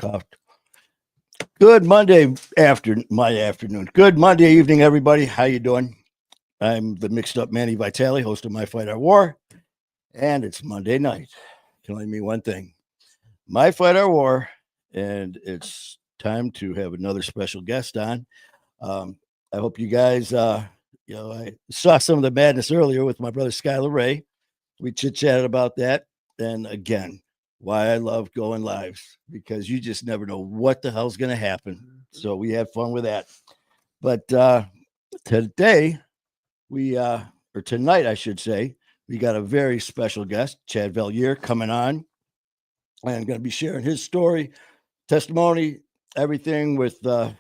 Coughed. Good Monday afternoon. Good Monday evening, everybody. How you doing? I'm the mixed up Manny Vitale, host of My Fight Our War, and it's Monday night. Can only mean one thing: My Fight Our War, and it's time to have another special guest on. I hope you guys, I saw some of the madness earlier with my brother Skylar Ray. We chit chatted about that, and again, why I love going lives because you just never know what the hell's going to happen. So we had fun with that. But today or tonight, I should say, we got a very special guest, Chad Valyear, coming on and going to be sharing his story, testimony, everything with the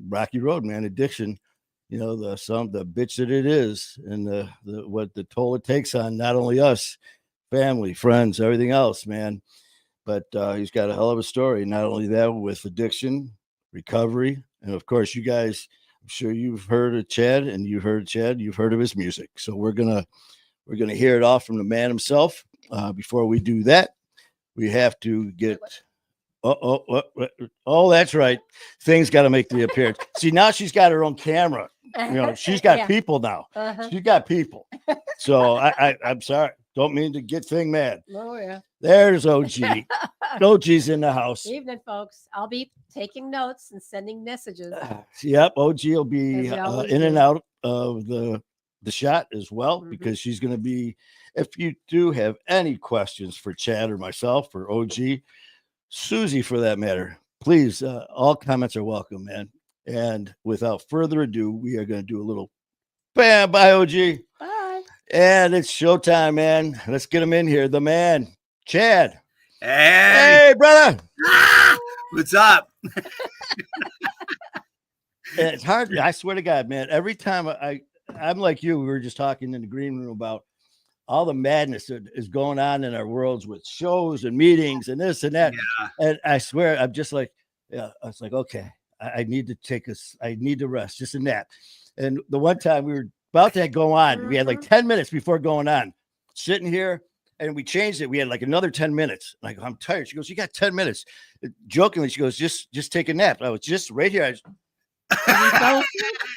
rocky road, man, addiction. You know, the bitch that it is, and the what the toll it takes on not only us, family, friends, everything else, man. But he's got a hell of a story. Not only that, with addiction, recovery, and of course, you guys, I'm sure you've heard of Chad, and you've heard of his music. So we're gonna hear it all from the man himself. Before we do that, we have to get. Oh, that's right. Things got to make the appearance. See, now she's got her own camera. You know, she's got people now. She's got people. So I'm sorry. Don't mean to get thing mad. Oh, yeah. There's OG. OG's in the house. Evening, folks. I'll be taking notes and sending messages. Yep, OG will be in and out of the shot as well, because she's going to be, if you do have any questions for Chad or myself or OG, Susie for that matter, please, all comments are welcome, man. And without further ado, we are going to do a little bam, bye, OG. Bye. And it's showtime, man. Let's get him in here. The man, Chad. Hey, brother. What's up? It's hard. I swear to God, man. Every time I'm like you, we were just talking in the green room about all the madness that is going on in our worlds with shows and meetings and this and that. Yeah. And I swear, I'm just like, I was like, okay, I need to rest, just a nap. And the one time we were about to go on, we had like 10 minutes before going on, sitting here, and we changed it. We had like another 10 minutes. I go, I'm tired. She goes, you got 10 minutes. Jokingly, she goes, just take a nap. I was just right here.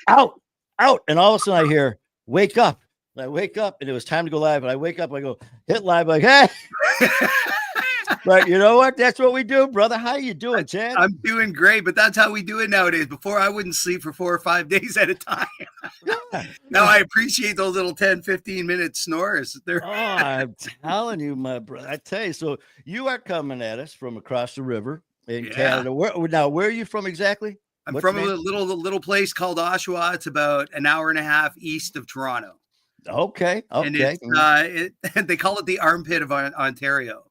Out. And all of a sudden I hear, wake up. And I wake up and it was time to go live. And I wake up, I go, hit live, like, hey. But you know what? That's what we do, brother. How you doing, Chad? I'm doing great, but that's how we do it nowadays. Before, I wouldn't sleep for 4 or 5 days at a time. Now I appreciate those little 10, 15-minute snores. I'm telling you, my brother. I tell you, so you are coming at us from across the river in Canada. Where are you from exactly? I'm from a little place called Oshawa. It's about an hour and a half east of Toronto. Okay. And it's, they call it the armpit of Ontario.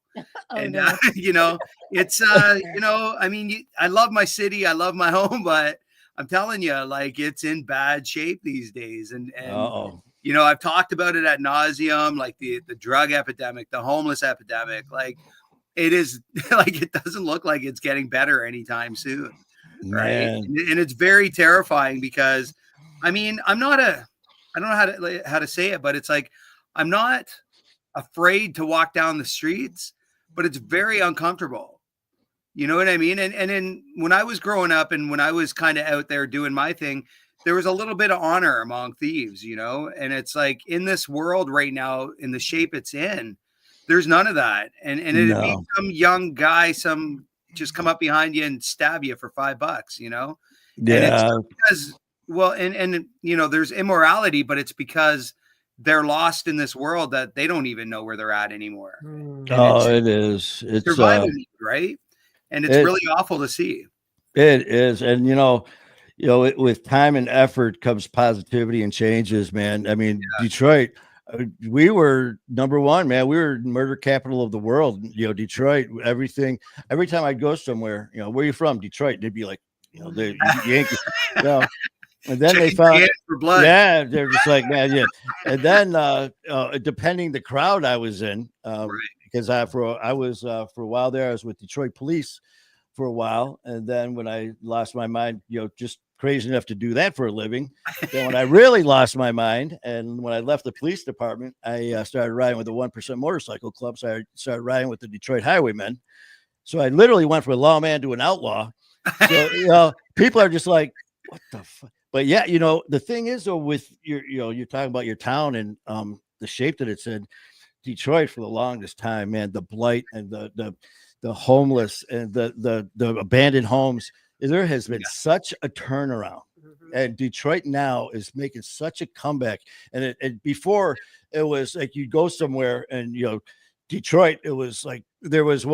It's I mean, I love my city, I love my home, but I'm telling you, like, it's in bad shape these days. And I've talked about it ad nauseum, like the drug epidemic, the homeless epidemic. Like, it is like, it doesn't look like it's getting better anytime soon. Right. And it's very terrifying because, I mean, I don't know how to say it, but it's like, I'm not afraid to walk down the streets, but it's very uncomfortable. You know what I mean? And when I was growing up and when I was kind of out there doing my thing, there was a little bit of honor among thieves, you know? And it's like, in this world right now, in the shape it's in, there's none of that. And it'd be some young guy, just come up behind you and stab you for $5, you know? Yeah. And it's because, there's immorality, but it's because they're lost in this world that they don't even know where they're at anymore. It's survival need, right? And it's really awful to see. It is. And, with time and effort comes positivity and changes, man. I mean, Detroit, we were number one, man. We were murder capital of the world. Detroit, everything. Every time I'd go somewhere, where are you from? Detroit. They'd be like, the Yankees, And then they found, for blood. Yeah, they're just like, man, yeah. And then, depending the crowd I was in, because for a while there, I was with Detroit police for a while, and then when I lost my mind, just crazy enough to do that for a living. Then when I really lost my mind, and when I left the police department, I started riding with the 1% Motorcycle Club. So I started riding with the Detroit Highwaymen. So I literally went from a lawman to an outlaw. So, people are just like, what the fuck? But yeah, the thing is though, with you're talking about your town and the shape that it's in. Detroit for the longest time, man, the blight and the homeless and the abandoned homes. There has been such a turnaround. And Detroit now is making such a comeback. And before it was like you'd go somewhere and Detroit, it was like it was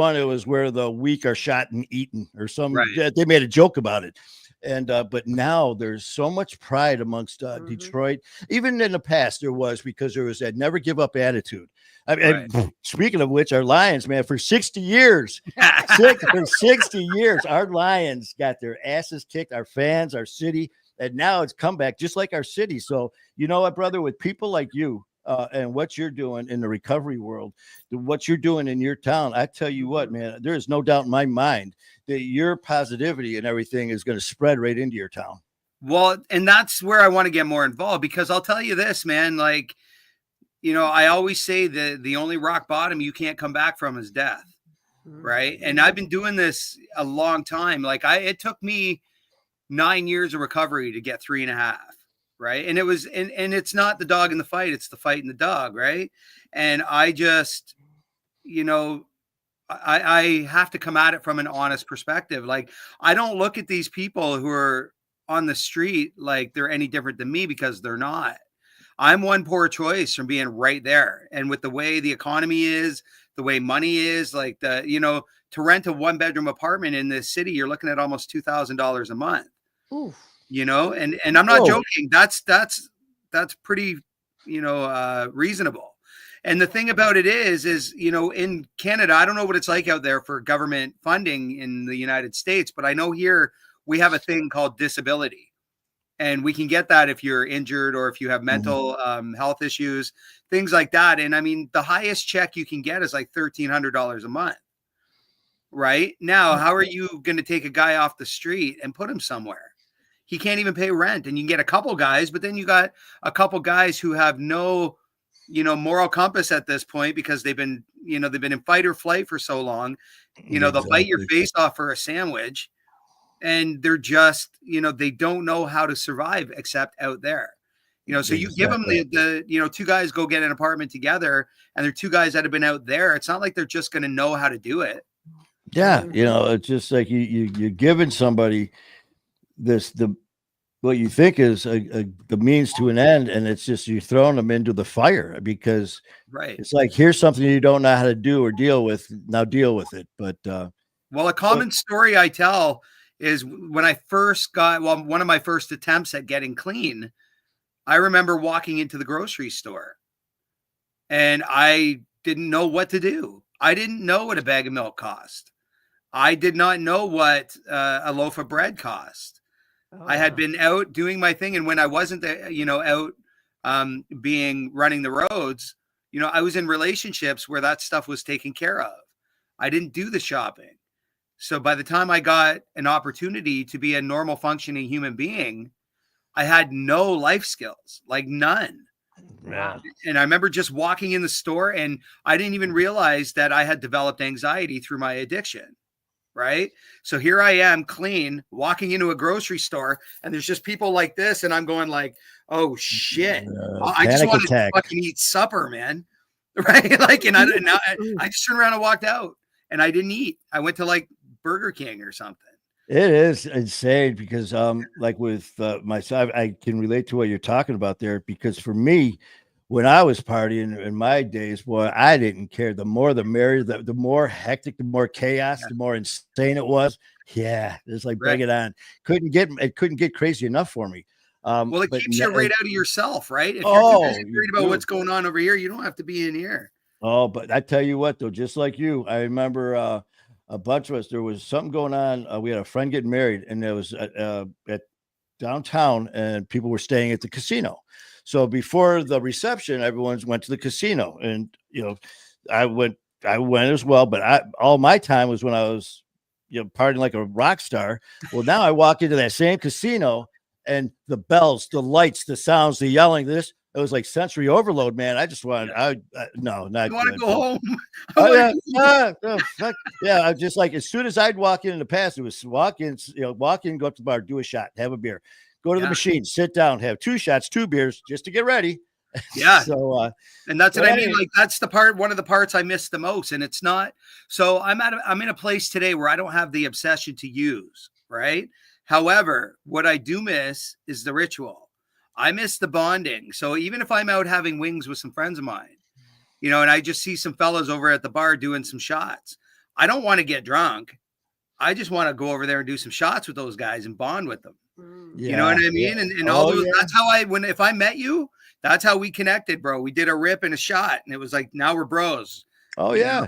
where the weak are shot and eaten or they made a joke about it. And but now there's so much pride amongst Detroit. Even in the past there was, because there was that never give up attitude. Speaking of which, our Lions, man, for 60 years, for 60 years, our Lions got their asses kicked, our fans, our city, and now it's come back just like our city. So you know what, brother, with people like you and what you're doing in the recovery world, what you're doing in your town, I tell you what, man, there is no doubt in my mind that your positivity and everything is going to spread right into your town. Well, and that's where I want to get more involved, because I'll tell you this, man, like, I always say that the only rock bottom you can't come back from is death. Right. And I've been doing this a long time. Like it took me 9 years of recovery to get 3.5. Right. And it was, and it's not the dog in the fight, it's the fight in the dog. Right. And I just, I have to come at it from an honest perspective. Like, I don't look at these people who are on the street like they're any different than me, because they're not. I'm one poor choice from being right there. And with the way the economy is, the way money is, like to rent a 1-bedroom apartment in this city, you're looking at almost $2,000 a month. Ooh. And I'm not joking. That's pretty, reasonable. And the thing about it is, in Canada, I don't know what it's like out there for government funding in the United States, but I know here we have a thing called disability. And we can get that if you're injured or if you have mental health issues, things like that. And I mean, the highest check you can get is like $1,300 a month. Right now, how are you going to take a guy off the street and put him somewhere? He can't even pay rent. And you can get a couple guys, but then you got a couple guys who have no, moral compass at this point, because they've been in fight or flight for so long. They'll bite your face off for a sandwich. And they're just, they don't know how to survive except out there. So you give them the two guys go get an apartment together, and they're two guys that have been out there. It's not like they're just going to know how to do it. Yeah. It's just like you're giving somebody what you think is the means to an end. And it's just, you're throwing them into the fire, because it's like, here's something you don't know how to do or deal with. Now deal with it. But, well, a common story I tell is when I first one of my first attempts at getting clean, I remember walking into the grocery store and I didn't know what to do. I didn't know what a bag of milk cost. I did not know what a loaf of bread cost. I had been out doing my thing. And when I wasn't, out running the roads, I was in relationships where that stuff was taken care of. I didn't do the shopping. So by the time I got an opportunity to be a normal functioning human being, I had no life skills, like none. Yeah. And I remember just walking in the store, and I didn't even realize that I had developed anxiety through my addiction. Right. So here I am, clean, walking into a grocery store, and there's just people like this. And I'm going like, oh shit. I just wanted to fucking eat supper, man. Right. Like, and I just turned around and walked out, and I didn't eat. I went to like Burger King or something. It is insane, because like with myself, I can relate to what you're talking about there, because for me, when I was partying in my days, boy, I didn't care. The more the merrier, the more hectic, the more chaos, the more insane it was. Yeah, it's like bring it on. Couldn't get crazy enough for me. Well, it keeps you right out of yourself, right? If you're too worried about what's going on over here, you don't have to be in here. Oh, but I tell you what, though, just like you, I remember a bunch of us, there was something going on. We had a friend getting married, and there was at downtown, and people were staying at the casino. So before the reception, everyone went to the casino, and I went as well. But all my time was when I was partying like a rock star. Well, now I walk into that same casino, and the bells, the lights, the sounds, the yelling, this it was like sensory overload, man. I just wanted, no, not I want to good. go home. Oh yeah, fuck. Yeah. I just like, as soon as I'd walk in the past, it was walk in, go up to the bar, do a shot, have a beer, go to the machine, sit down, have 2 shots, 2 beers, just to get ready. Yeah. So, and that's what I mean. Like, that's one of the parts I miss the most. And it's not, so I'm in a place today where I don't have the obsession to use, right? However, what I do miss is the ritual. I miss the bonding. So even if I'm out having wings with some friends of mine, and I just see some fellas over at the bar doing some shots, I don't want to get drunk. I just want to go over there and do some shots with those guys and bond with them. Yeah, you know what I mean? And all those, that's how if I met you, that's how we connected, bro. We did a rip and a shot, and it was like, now we're bros. Oh yeah.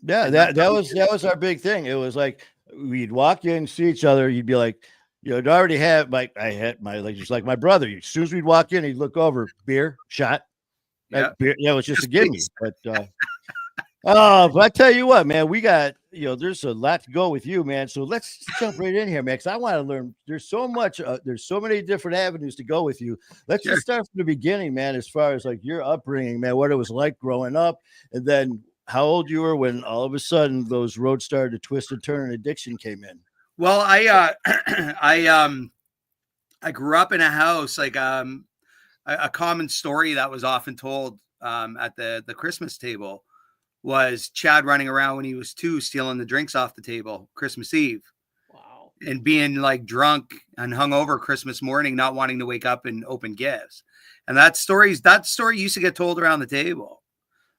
Yeah. That was our big thing. It was like, we'd walk in, see each other. You'd be like, I'd already have I had my, like, just like my brother. As soon as we'd walk in, he'd look over, beer, shot. Beer, it was just a gimme. But but I tell you what, man, we got, there's a lot to go with you, man. So let's jump right in here, man, because I want to learn. There's so much, there's so many different avenues to go with you. Let's just start from the beginning, man, as far as like your upbringing, man, what it was like growing up, and then how old you were when all of a sudden those roads started to twist and turn and addiction came in. Well, I grew up in a house, like a common story that was often told at the Christmas table was Chad running around when he was 2, stealing the drinks off the table Christmas Eve. Wow. And being like drunk and hungover Christmas morning, not wanting to wake up and open gifts. And that story used to get told around the table.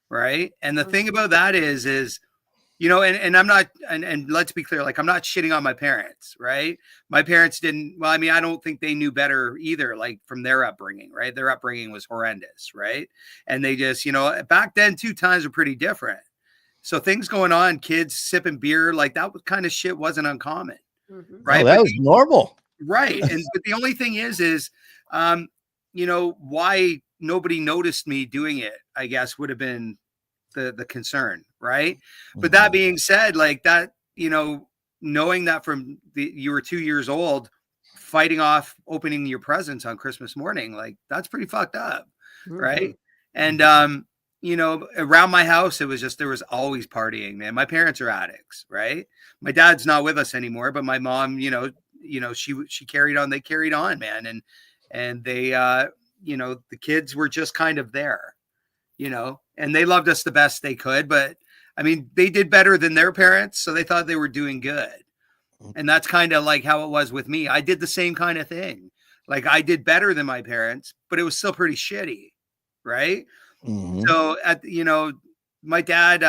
Right. And the thing about that is, and I'm not, and let's be clear, like, I'm not shitting on my parents, right? My parents didn't, well, I mean, I don't think they knew better either, like, from their upbringing, right? Their upbringing was horrendous, right? And they just, back then, 2 times were pretty different. So things going on, kids sipping beer, like, that kind of shit wasn't uncommon, right? Oh, that was normal. Right. But the only thing is, why nobody noticed me doing it, I guess, would have been the concern, right? But that being said, like that, knowing that from you were 2 years old, fighting off opening your presents on Christmas morning, like, that's pretty fucked up, right? And around my house, it was just, there was always partying, man. My parents are addicts, right? My dad's not with us anymore, but my mom, she carried on. They carried on, man, and they, the kids were just kind of there. And they loved us the best they could, but I mean, they did better than their parents, so they thought they were doing good. And that's kind of like how it was with me. I did the same kind of thing. Like, I did better than my parents, but it was still pretty shitty, right? So my dad,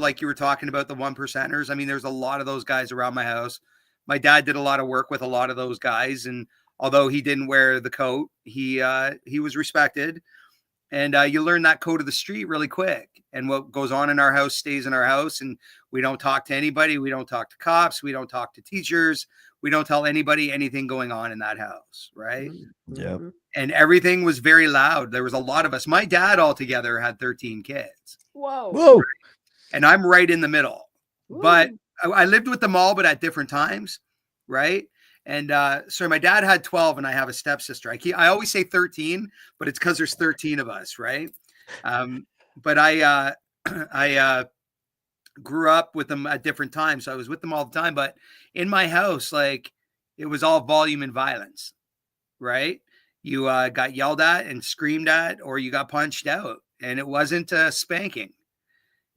like you were talking about the 1%ers. I mean, there's a lot of those guys around my house. My dad did a lot of work with a lot of those guys, and although he didn't wear the coat, he was respected. And you learn that code of the street really quick. And what goes on in our house stays in our house. And we don't talk to anybody. We don't talk to cops. We don't talk to teachers. We don't tell anybody anything going on in that house. Right. Yeah. And everything was very loud. There was a lot of us. My dad altogether had 13 kids. Whoa. And I'm right in the middle. Woo. But I lived with them all, but at different times. Right. And so my dad had 12 and I have a stepsister. I always say 13, but it's because there's 13 of us, right? But I grew up with them at different times. So I was with them all the time. But in my house, like, it was all volume and violence, right? You got yelled at and screamed at, or you got punched out. And it wasn't spanking.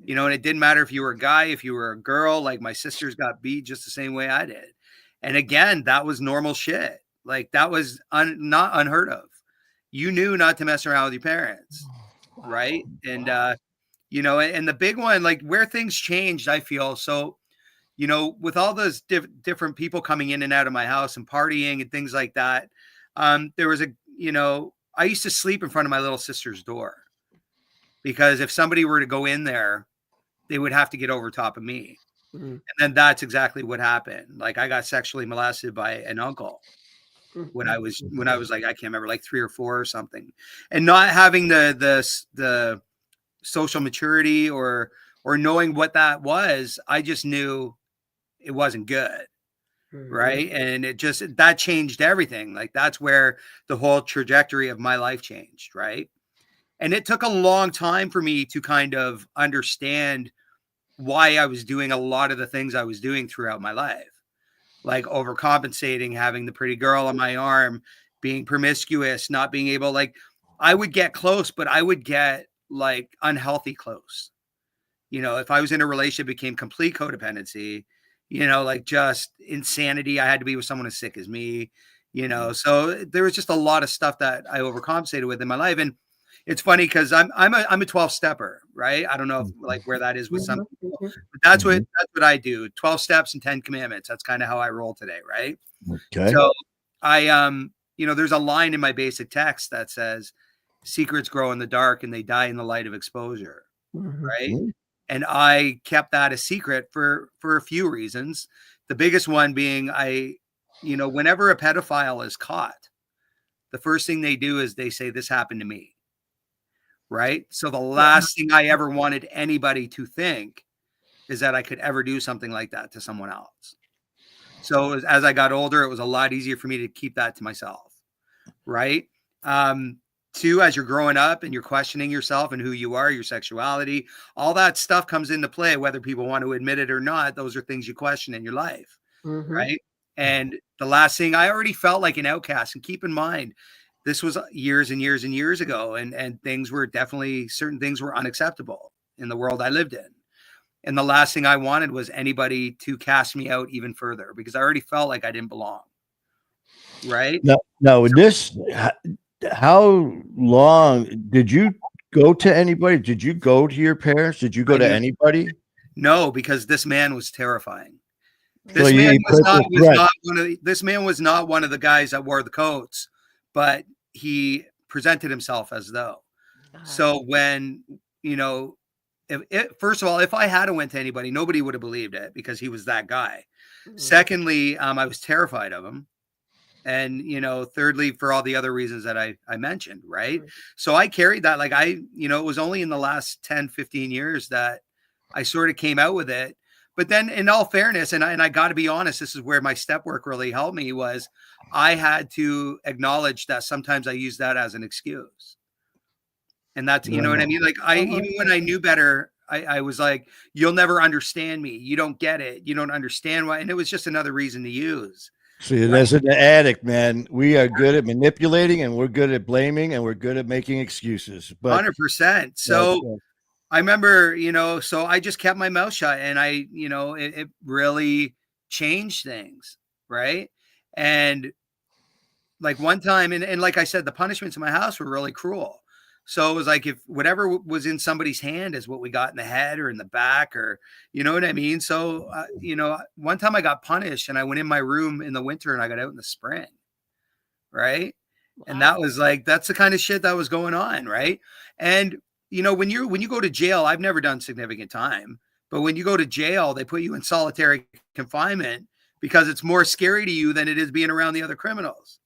And it didn't matter if you were a guy, if you were a girl. Like, my sisters got beat just the same way I did. And again, that was normal shit. Like, that was not unheard of. You knew not to mess around with your parents. Wow. Right. And, and the big one, like, where things changed, I feel. So, with all those different people coming in and out of my house and partying and things like that, there was I used to sleep in front of my little sister's door, because if somebody were to go in there, they would have to get over top of me. And then that's exactly what happened. Like, I got sexually molested by an uncle when I was like, I can't remember, like 3 or 4 or something, and not having the social maturity or knowing what that was. I just knew it wasn't good. Right. And that changed everything. Like, that's where the whole trajectory of my life changed. Right. And it took a long time for me to kind of understand why I was doing a lot of the things I was doing throughout my life, like overcompensating, having the pretty girl on my arm, being promiscuous, not being able, like, I would get close, but I would get like unhealthy close. You know, if I was in a relationship, it became complete codependency, you know, like just insanity. I had to be with someone as sick as me, you know. So there was just a lot of stuff that I overcompensated with in my life. And it's funny because I'm a 12 stepper, right? I don't know if, like, where that is with some people, but that's what I do. 12 steps and 10 commandments. That's kind of how I roll today, right? Okay. So you know, there's a line in my basic text that says, secrets grow in the dark and they die in the light of exposure, right? And I kept that a secret for a few reasons. The biggest one being, you know, whenever a pedophile is caught, the first thing they do is they say, this happened to me. Right. So the last thing I ever wanted anybody to think is that I could ever do something like that to someone else. So as I got older, it was a lot easier for me to keep that to myself. Right. Two, as you're growing up and you're questioning yourself and who you are, your sexuality, all that stuff comes into play, whether people want to admit it or not. Those are things you question in your life. Right. And the last thing, I already felt like an outcast. And keep in mind, this was years and years and years ago. And things were definitely, certain things were unacceptable in the world I lived in. And the last thing I wanted was anybody to cast me out even further, because I already felt like I didn't belong. Right. Now with this, how long did you go to anybody? Did you go to your parents? Did you go to anybody? No, because this man was terrifying. This man was not one of the guys that wore the coats, but he presented himself as though. So when, you know, first of all, if I had went to anybody, nobody would have believed it because he was that guy. Secondly, I was terrified of him. And, you know, thirdly, for all the other reasons that I mentioned, right? So I carried that, like, you know, it was only in the last 10, 15 years that I sort of came out with it. But then in all fairness, and I got to be honest, this is where my step work really helped me, was I had to acknowledge that sometimes I use that as an excuse. And that's, you know what I mean? Like, even when I knew better, I was like, you'll never understand me. You don't get it. You don't understand why. And it was just another reason to use. See, that's an addict, man. We are good at manipulating, and we're good at blaming, and we're good at making excuses. But 100%. So I remember, you know, so I just kept my mouth shut, and you know, it really changed things, right? And like one time, and like I said, the punishments in my house were really cruel. So it was like, if whatever was in somebody's hand is what we got in the head or in the back, or, you know what I mean? So, you know, one time I got punished and I went in my room in the winter and I got out in the spring. Right. Wow. And that was like, that's the kind of shit that was going on. Right. And, you know, when you go to jail, I've never done significant time, but when you go to jail, they put you in solitary confinement because it's more scary to you than it is being around the other criminals.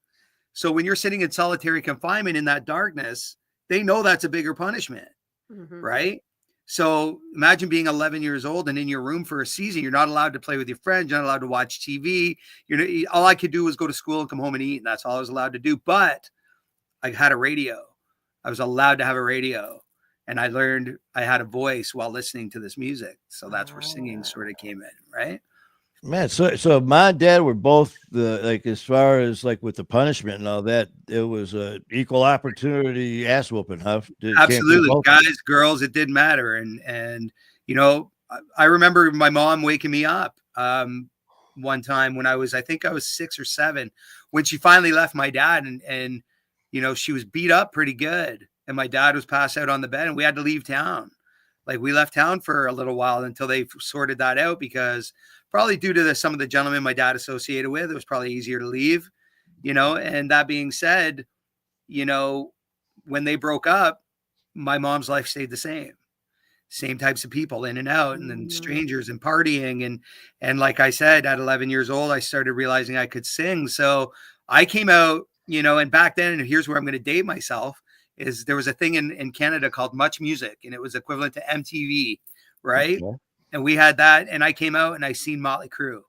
So when you're sitting in solitary confinement in that darkness, they know that's a bigger punishment, right? So imagine being 11 years old and in your room for a season. You're not allowed to play with your friends. You're not allowed to watch TV. All I could do was go to school and come home and eat, and that's all I was allowed to do. But I had a radio. I was allowed to have a radio, and I learned I had a voice while listening to this music. So that's where singing sort of came in, right? Man, so my and dad were both like, as far as like with the punishment and all that, it was a equal opportunity ass whooping, huh? Absolutely, guys, girls, it didn't matter. And you know, I remember my mom waking me up one time when I think I was 6 or 7, when she finally left my dad, and you know, she was beat up pretty good, and my dad was passed out on the bed, and we had to leave town. Like, we left town for a little while until they sorted that out, because probably due to some of the gentlemen my dad associated with, it was probably easier to leave, you know. And that being said, you know, when they broke up, my mom's life stayed the same types of people in and out, and then strangers and partying. And like I said, at 11 years old, I started realizing I could sing. So I came out, you know, and back then, and here's where I'm going to date myself, is there was a thing in Canada called Much Music, and it was equivalent to MTV, right? Okay. And we had that, and I came out and I seen Motley Crue.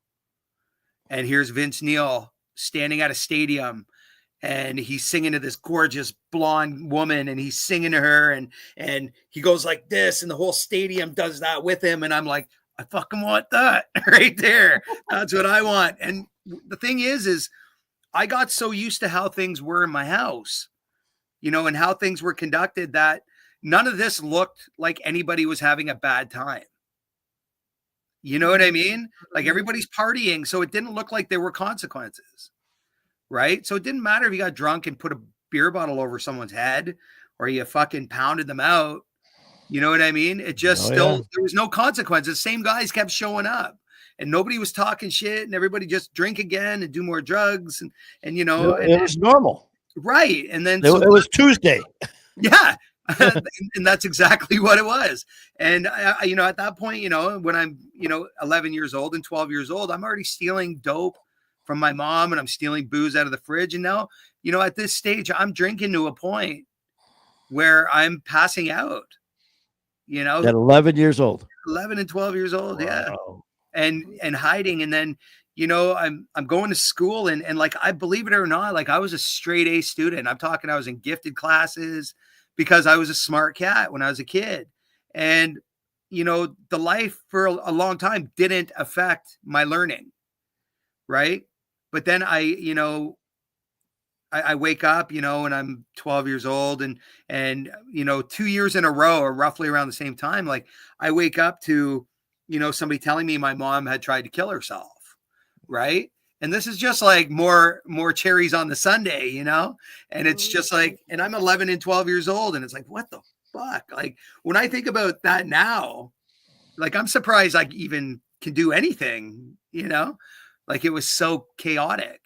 And here's Vince Neil standing at a stadium, and he's singing to this gorgeous blonde woman, and he's singing to her, and he goes like this, and the whole stadium does that with him, and I'm like, I fucking want that right there. That's what I want. And the thing is I got so used to how things were in my house, you know, and how things were conducted, that none of this looked like anybody was having a bad time. You know what I mean? Like everybody's partying, so it didn't look like there were consequences, right? So it didn't matter if you got drunk and put a beer bottle over someone's head or you fucking pounded them out. You know what I mean? It just there was no consequences. Same guys kept showing up and nobody was talking shit, and everybody just drink again and do more drugs. And you know, it was normal. Right. And then it was Tuesday. Yeah. And that's exactly what it was. And I, you know, at that point, you know, when I'm, you know, 11 years old and 12 years old, I'm already stealing dope from my mom, and I'm stealing booze out of the fridge. And now, you know, at this stage, I'm drinking to a point where I'm passing out, you know, at 11 years old, 11 and 12 years old. Wow. Yeah. And hiding. And then, you know, I'm going to school, and like, I believe it or not, like I was a straight A student. I'm talking, I was in gifted classes because I was a smart cat when I was a kid. And, you know, the life for a long time didn't affect my learning. Right. But then you know, I wake up, you know, and I'm 12 years old, and, you know, 2 years in a row, or roughly around the same time, like I wake up to, you know, somebody telling me my mom had tried to kill herself. Right. And this is just like more cherries on the sundae, you know? And it's just like, and I'm 11 and 12 years old, and it's like, what the fuck? Like when I think about that now, like I'm surprised I even can do anything, you know? Like it was so chaotic.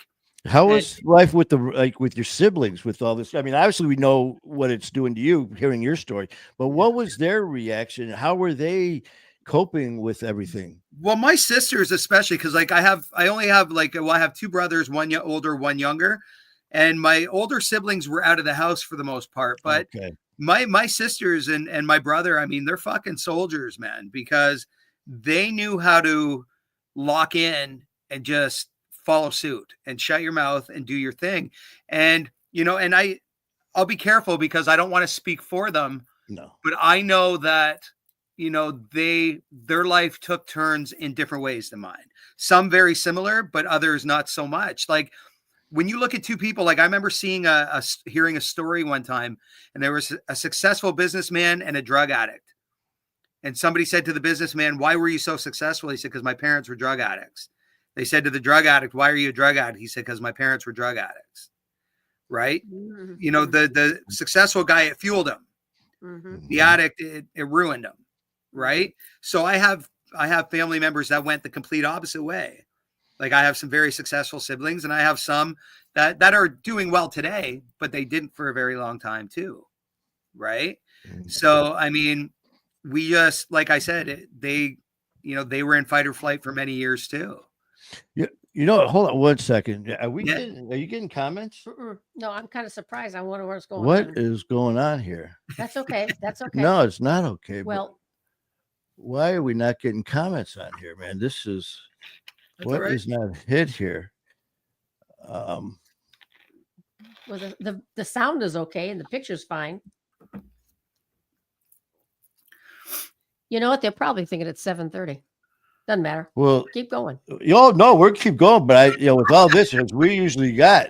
How was life with with your siblings, with all this? I mean, obviously we know what it's doing to you hearing your story, but what was their reaction? How were they coping with everything? Well, my sisters, especially, because like I have two brothers, one older, one younger, and my older siblings were out of the house for the most part. But my sisters and my brother, I mean, they're fucking soldiers, man, because they knew how to lock in and just follow suit and shut your mouth and do your thing. And you know, and I'll be careful because I don't want to speak for them. No, but I know that, you know, their life took turns in different ways than mine. Some very similar, but others not so much. Like when you look at two people, like I remember hearing a story one time, and there was a successful businessman and a drug addict. And somebody said to the businessman, "Why were you so successful?" He said, "Because my parents were drug addicts." They said to the drug addict, "Why are you a drug addict?" He said, "Because my parents were drug addicts." Right? Mm-hmm. You know, the successful guy, it fueled him. Mm-hmm. The addict, it ruined him. Right. So I have family members that went the complete opposite way. Like I have some very successful siblings, and I have some that are doing well today, but they didn't for a very long time too. Right. Mm-hmm. So, I mean, we just, like I said, they were in fight or flight for many years too. Yeah. You know, hold on 1 second. Are you getting comments? No, I'm kind of surprised. I wonder what's going on. What is going on here? That's okay. That's okay. No, it's not okay. Well, why are we not getting comments on here, man? This is what is not hit here. Well, the sound is okay and the picture's fine. You know what? They're probably thinking it's 7:30. Doesn't matter. Well, keep going. No, we'll keep going. But with all this, we usually got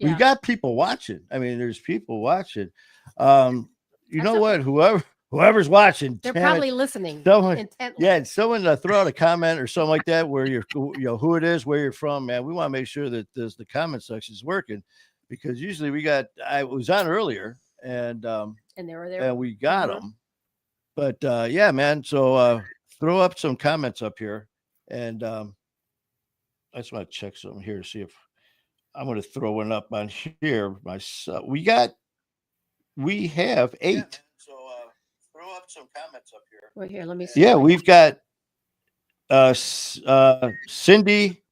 we got people watching. I mean, there's people watching. You know what? Whoever's watching, they're probably listening. Someone throw out a comment or something like that where who it is, where you're from, man. We want to make sure that the comment section is working, because usually I was on earlier and they were there and we got them. But yeah, man. So throw up some comments up here, and I just want to check something here to see if I'm going to throw one up on here. We have 8. Yeah. So throw up some comments up here. Right here, let me see. Yeah, we've got Cindy.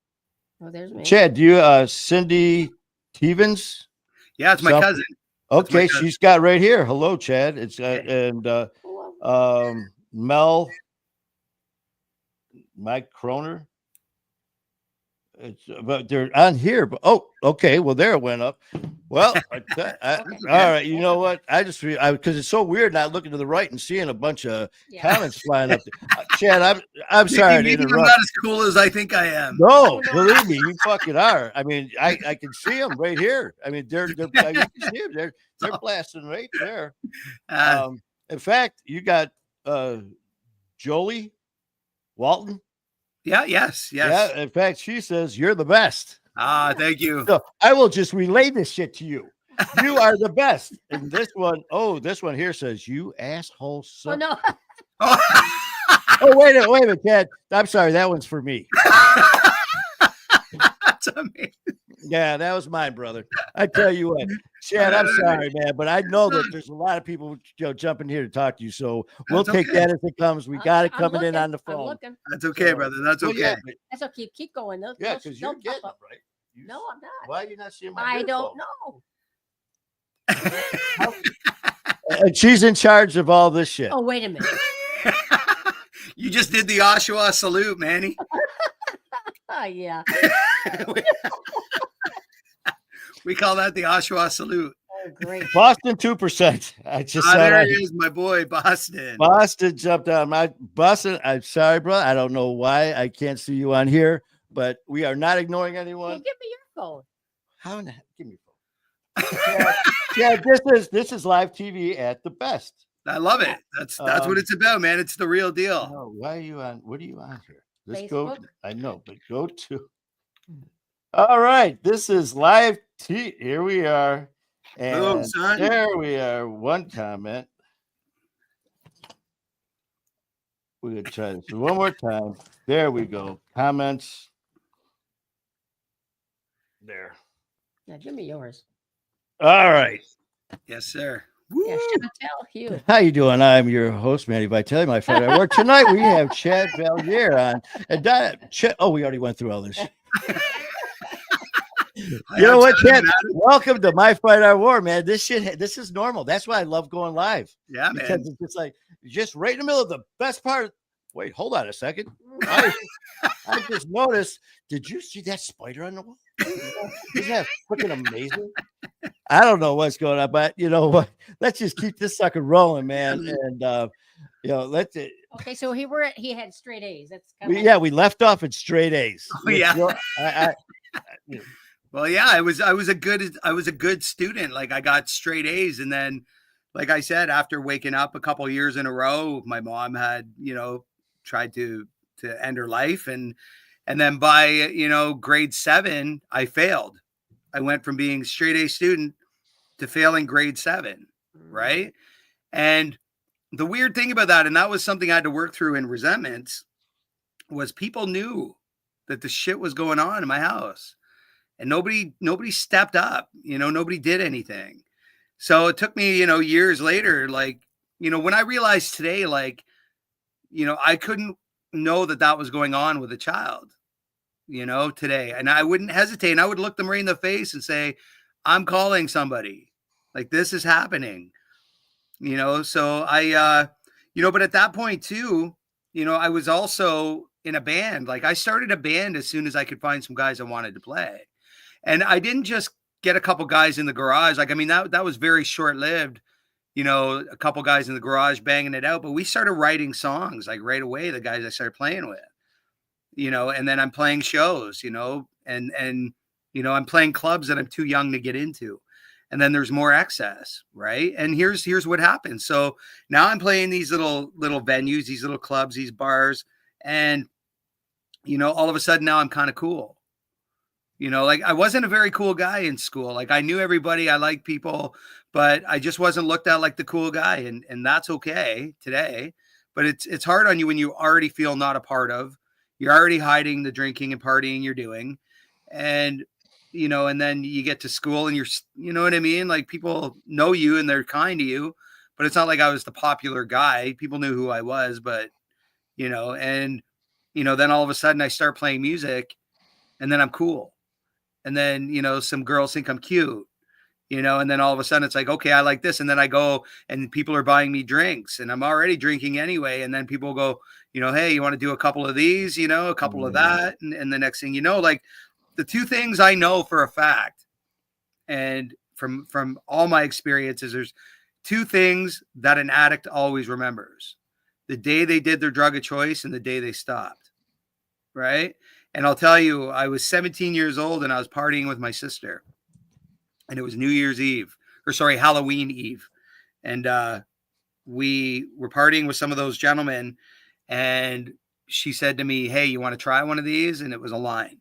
Oh, there's me. Chad, do you Cindy Stevens? Yeah, it's my cousin. Okay, she's got right here. Hello, Chad. It's and Mike Croner. it's but they're on here. But okay. Well, there it went up. Well, Okay. all right. You know what? I just because it's so weird not looking to the right and seeing a bunch of comments flying up. Chad, I'm sorry to maybe I'm interrupt. not as cool as I think I am. No, believe me, you fucking are. I mean, I can see them right here. I mean, they're you can see them. They're blasting right there. In fact, you got Jolie Walton. Yes. Yeah. In fact, she says you're the best. Thank you. So I will just relay this shit to you. You are the best. And this one here says you asshole son. Oh no. Oh, wait a minute, Ted. I'm sorry, that one's for me. That's amazing. Yeah, that was mine, brother. I tell you what, Chad, I'm sorry, man, but I know that there's a lot of people jumping here to talk to you, so we'll take that as it comes. We got it coming in on the phone. That's okay, brother. That's okay. Yeah, That's okay. Keep going. because you're getting it, right? No, I'm not. Why are you not seeing my I earphone? don't know. And she's in charge of all this shit. Oh, wait a minute. You just did the Oshawa salute, Manny. Yeah. We call that the Oshawa salute. Oh, great. Boston 2%. I just saw there that. he is, my boy, Boston. Boston jumped on my Boston. I'm sorry, bro. I don't know why I can't see you on here, but we are not ignoring anyone. Well, give me your phone. How in the heck? Give me your phone. Yeah, this is live TV at the best. I love it. That's what it's about, man. It's the real deal. No, why are you on? What are you on here? Let's Facebook? go. I know, but go to. All right, this is live TV. Here we are, and Boom, son. there we are. One comment. We're gonna try this one more time. There we go. Comments. There. Now, give me yours. All right. Yes, sir. Yeah, Chantel Hughes. How you doing? I'm your host, Manny Vitale, my friend at work. Tonight we have Chad Valyear on. And we already went through all this. You know what, Chad? Welcome to My Fight Our War, man. This is normal. That's why I love going live. Yeah, man. Because it's just like just right in the middle of the best part. Wait, hold on a second. I just noticed. Did you see that spider on the wall? Isn't that freaking amazing? I don't know what's going on, but you know what? Let's just keep this sucker rolling, man. And let's. Okay, so he had straight A's. That's we left off at straight A's. Oh, yeah. Well, yeah, I was a good student. Like I got straight A's, and then, like I said, after waking up a couple years in a row, my mom had tried to end her life, and then by grade 7, I failed. I went from being straight A student to failing grade 7, right? And the weird thing about that, and that was something I had to work through in resentments, was people knew that the shit was going on in my house. And nobody stepped up, nobody did anything. So it took me, years later, when I realized today, I couldn't know that was going on with a child, today. And I wouldn't hesitate. And I would look them right in the face and say, I'm calling somebody. Like, this is happening, So I, but at that point too, I was also in a band. Like, I started a band as soon as I could find some guys I wanted to play. And I didn't just get a couple guys in the garage. Like, I mean, that was very short-lived, a couple guys in the garage banging it out. But we started writing songs, like, right away, the guys I started playing with, and then I'm playing shows, and I'm playing clubs that I'm too young to get into. And then there's more excess, right? And here's what happens. So now I'm playing these little venues, these little clubs, these bars. And, all of a sudden now I'm kind of cool. Like, I wasn't a very cool guy in school. Like, I knew everybody, I liked people, but I just wasn't looked at like the cool guy. And that's okay today. But it's hard on you when you already feel not a part of. You're already hiding the drinking and partying you're doing. And, and then you get to school and you know what I mean? Like, people know you and they're kind to you, but it's not like I was the popular guy. People knew who I was, but, then all of a sudden I start playing music and then I'm cool. And then, some girls think I'm cute, and then all of a sudden it's like, okay, I like this. And then I go and people are buying me drinks and I'm already drinking anyway. And then people go, hey, you want to do a couple of these, a couple of that. And the next thing you know, like, the two things I know for a fact, and from all my experiences, there's two things that an addict always remembers: the day they did their drug of choice and the day they stopped. Right. And I'll tell you, I was 17 years old and I was partying with my sister, and it was New Year's Eve, or sorry, Halloween Eve. And we were partying with some of those gentlemen, and she said to me, "Hey, you want to try one of these?" And it was a line.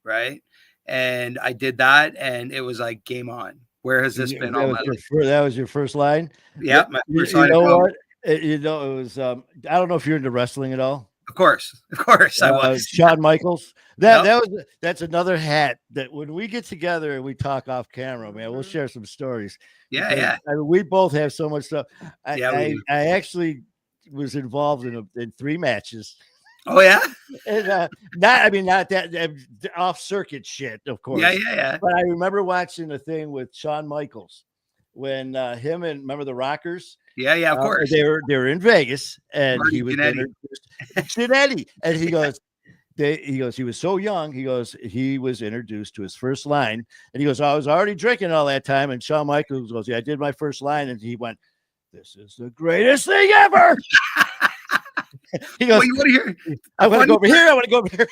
Right. And I did that, and it was like game on. Where has this been all my life? That was your first line? Yeah, my first You line. know what? It was, I don't know if you're into wrestling at all. Of course, I was. Shawn Michaels. That's another hat that when we get together and we talk off camera, man, we'll share some stories. Yeah, because, yeah. I mean, we both have so much stuff. Yeah, I actually was involved in 3 matches. Oh yeah. And, not that off circuit shit, of course. Yeah. But I remember watching a thing with Shawn Michaels when him and remember the Rockers. Yeah, of course. They were in Vegas, and Marty he was Jannetty. Jannetty, and he goes, he was so young. He goes, he was introduced to his first line, and he goes, I was already drinking all that time. And Shawn Michaels goes, yeah, I did my first line, and he went, this is the greatest thing ever. He goes, well, you want to hear? I want to go over here. I want to go over here.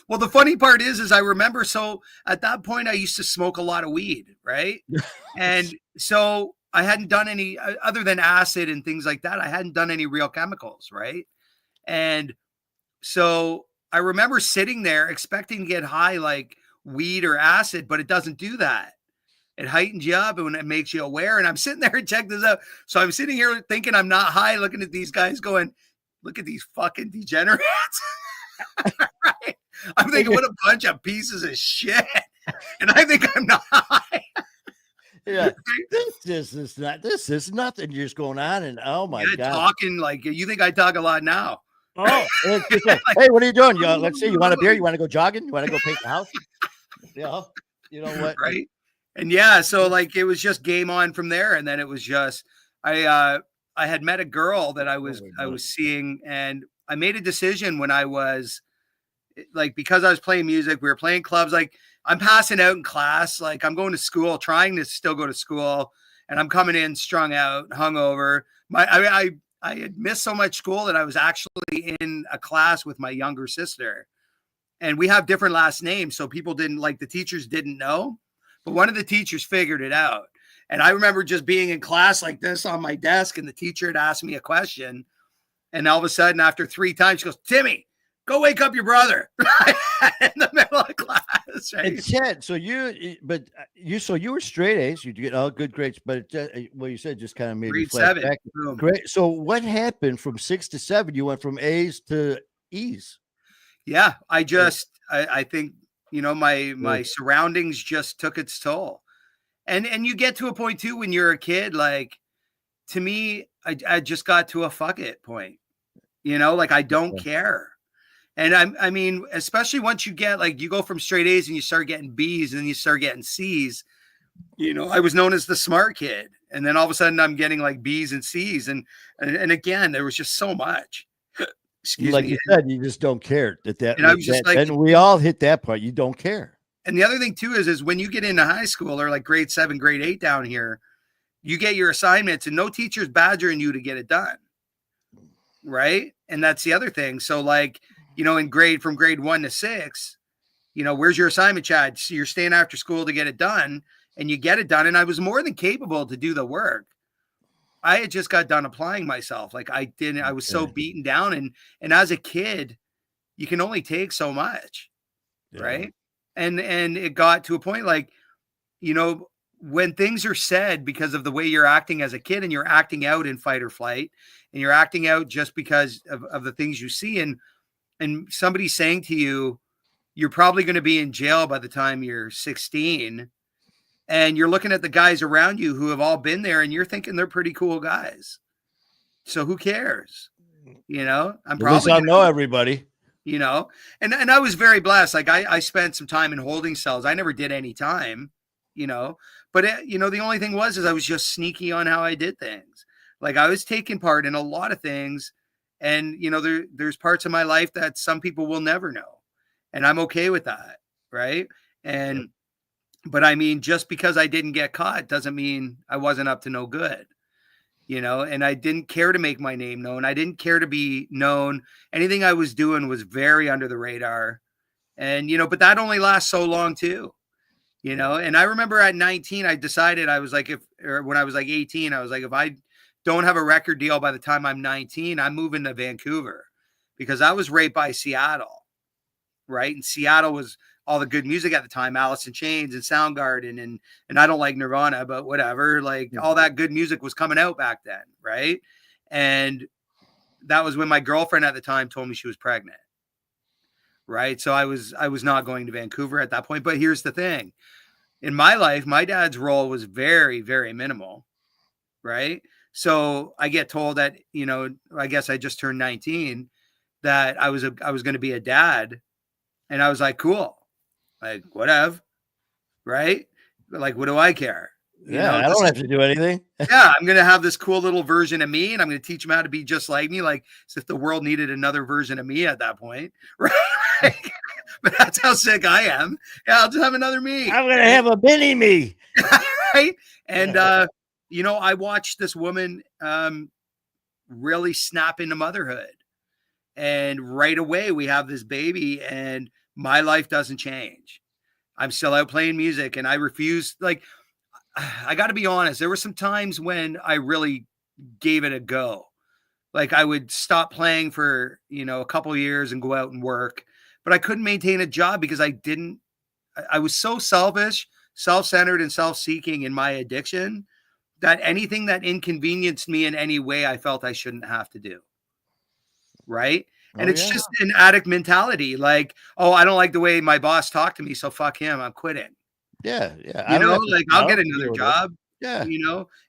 Well, the funny part is I remember. So at that point, I used to smoke a lot of weed, right? And so I hadn't done any other than acid and things like that. I hadn't done any real chemicals, right? And so I remember sitting there expecting to get high like weed or acid, but it doesn't do that. It heightens you up and it makes you aware. And I'm sitting there and check this out. So I'm sitting here thinking I'm not high, looking at these guys going, look at these fucking degenerates. Right? I'm thinking, what a bunch of pieces of shit. And I think I'm not high. Yeah, this is nothing just going on, and oh my god, talking like you think I talk a lot now. Oh, it's like, hey, what are you doing? Let's see, you want a beer? You want to go jogging? You want to go paint the house? You know what? Right. And yeah, so like it was just game on from there, and then it was just I had met a girl that I was seeing, and I made a decision when I was like, because I was playing music, we were playing clubs, like I'm passing out in class, like I'm going to school, trying to still go to school, and I'm coming in strung out, hungover. I had missed so much school that I was actually in a class with my younger sister, and we have different last names, so people didn't like the teachers didn't know, but one of the teachers figured it out. And I remember just being in class like this on my desk, and the teacher had asked me a question, and all of a sudden, after 3 times, she goes, "Timmy, go wake up your brother." In the middle of class, right? And Chad, so you were straight A's, you get all good grades, but what you said just kind of made me flash back. Great. So what happened from 6 to 7? You went from A's to E's. Yeah, I think my surroundings just took its toll, and you get to a point too when you're a kid. Like to me, I just got to a fuck it point. Like I don't care. And I mean, especially once you get like, you go from straight A's and you start getting B's and then you start getting C's, I was known as the smart kid. And then all of a sudden I'm getting like B's and C's. And again, there was just so much. Excuse like me. You said, you just don't care and I was just like, and we all hit that part. You don't care. And the other thing too is when you get into high school or like grade 7, grade 8 down here, you get your assignments and no teacher's badgering you to get it done. Right. And that's the other thing. So like, from grade 1 to 6, where's your assignment, Chad? So you're staying after school to get it done, and you get it done. And I was more than capable to do the work. I had just got done applying myself. Like I was so beaten down. And as a kid, you can only take so much. Yeah. Right. And it got to a point like, when things are said because of the way you're acting as a kid, and you're acting out in fight or flight, and you're acting out just because of the things you see, and somebody's saying to you, you're probably going to be in jail by the time you're 16. And you're looking at the guys around you who have all been there, and you're thinking they're pretty cool guys. So who cares? I'm probably I know everybody, and I was very blessed. Like I spent some time in holding cells. I never did any time, but the only thing is I was just sneaky on how I did things. Like I was taking part in a lot of things. And, there's parts of my life that some people will never know. And I'm okay with that. right? And but I mean, just because I didn't get caught doesn't mean I wasn't up to no good, and I didn't care to make my name known. I didn't care to be known. Anything I was doing was very under the radar. And, but that only lasts so long too, and I remember at 19, I decided when I was like 18, I was like, if I don't have a record deal by the time I'm 19, I'm moving to Vancouver, because I was right by Seattle, right? And Seattle was all the good music at the time, Alice in Chains and Soundgarden, and I don't like Nirvana, but whatever, like all that good music was coming out back then, right? And that was when my girlfriend at the time told me she was pregnant, right? So I was not going to Vancouver at that point. But here's the thing. In my life, my dad's role was very, very minimal, right? So I get told that, I guess I just turned 19, that I was going to be a dad. And I was like, cool, like whatever, right? Like, what do I care? I don't have to do anything. Yeah, I'm going to have this cool little version of me, and I'm going to teach him how to be just like me, like as if the world needed another version of me at that point, right? But that's how sick I am. Yeah, I'll just have another me. I'm going to have a mini me. Right? And, I watched this woman really snap into motherhood. And right away, we have this baby, and my life doesn't change. I'm still out playing music, and I refuse. Like, I got to be honest, there were some times when I really gave it a go. Like, I would stop playing for, a couple of years and go out and work, but I couldn't maintain a job because I was so selfish, self-centered, and self-seeking in my addiction that anything that inconvenienced me in any way, I felt I shouldn't have to do. Right. And it's just an addict mentality. Like, oh, I don't like the way my boss talked to me, so fuck him, I'm quitting. Yeah. I'll get another job. Yeah.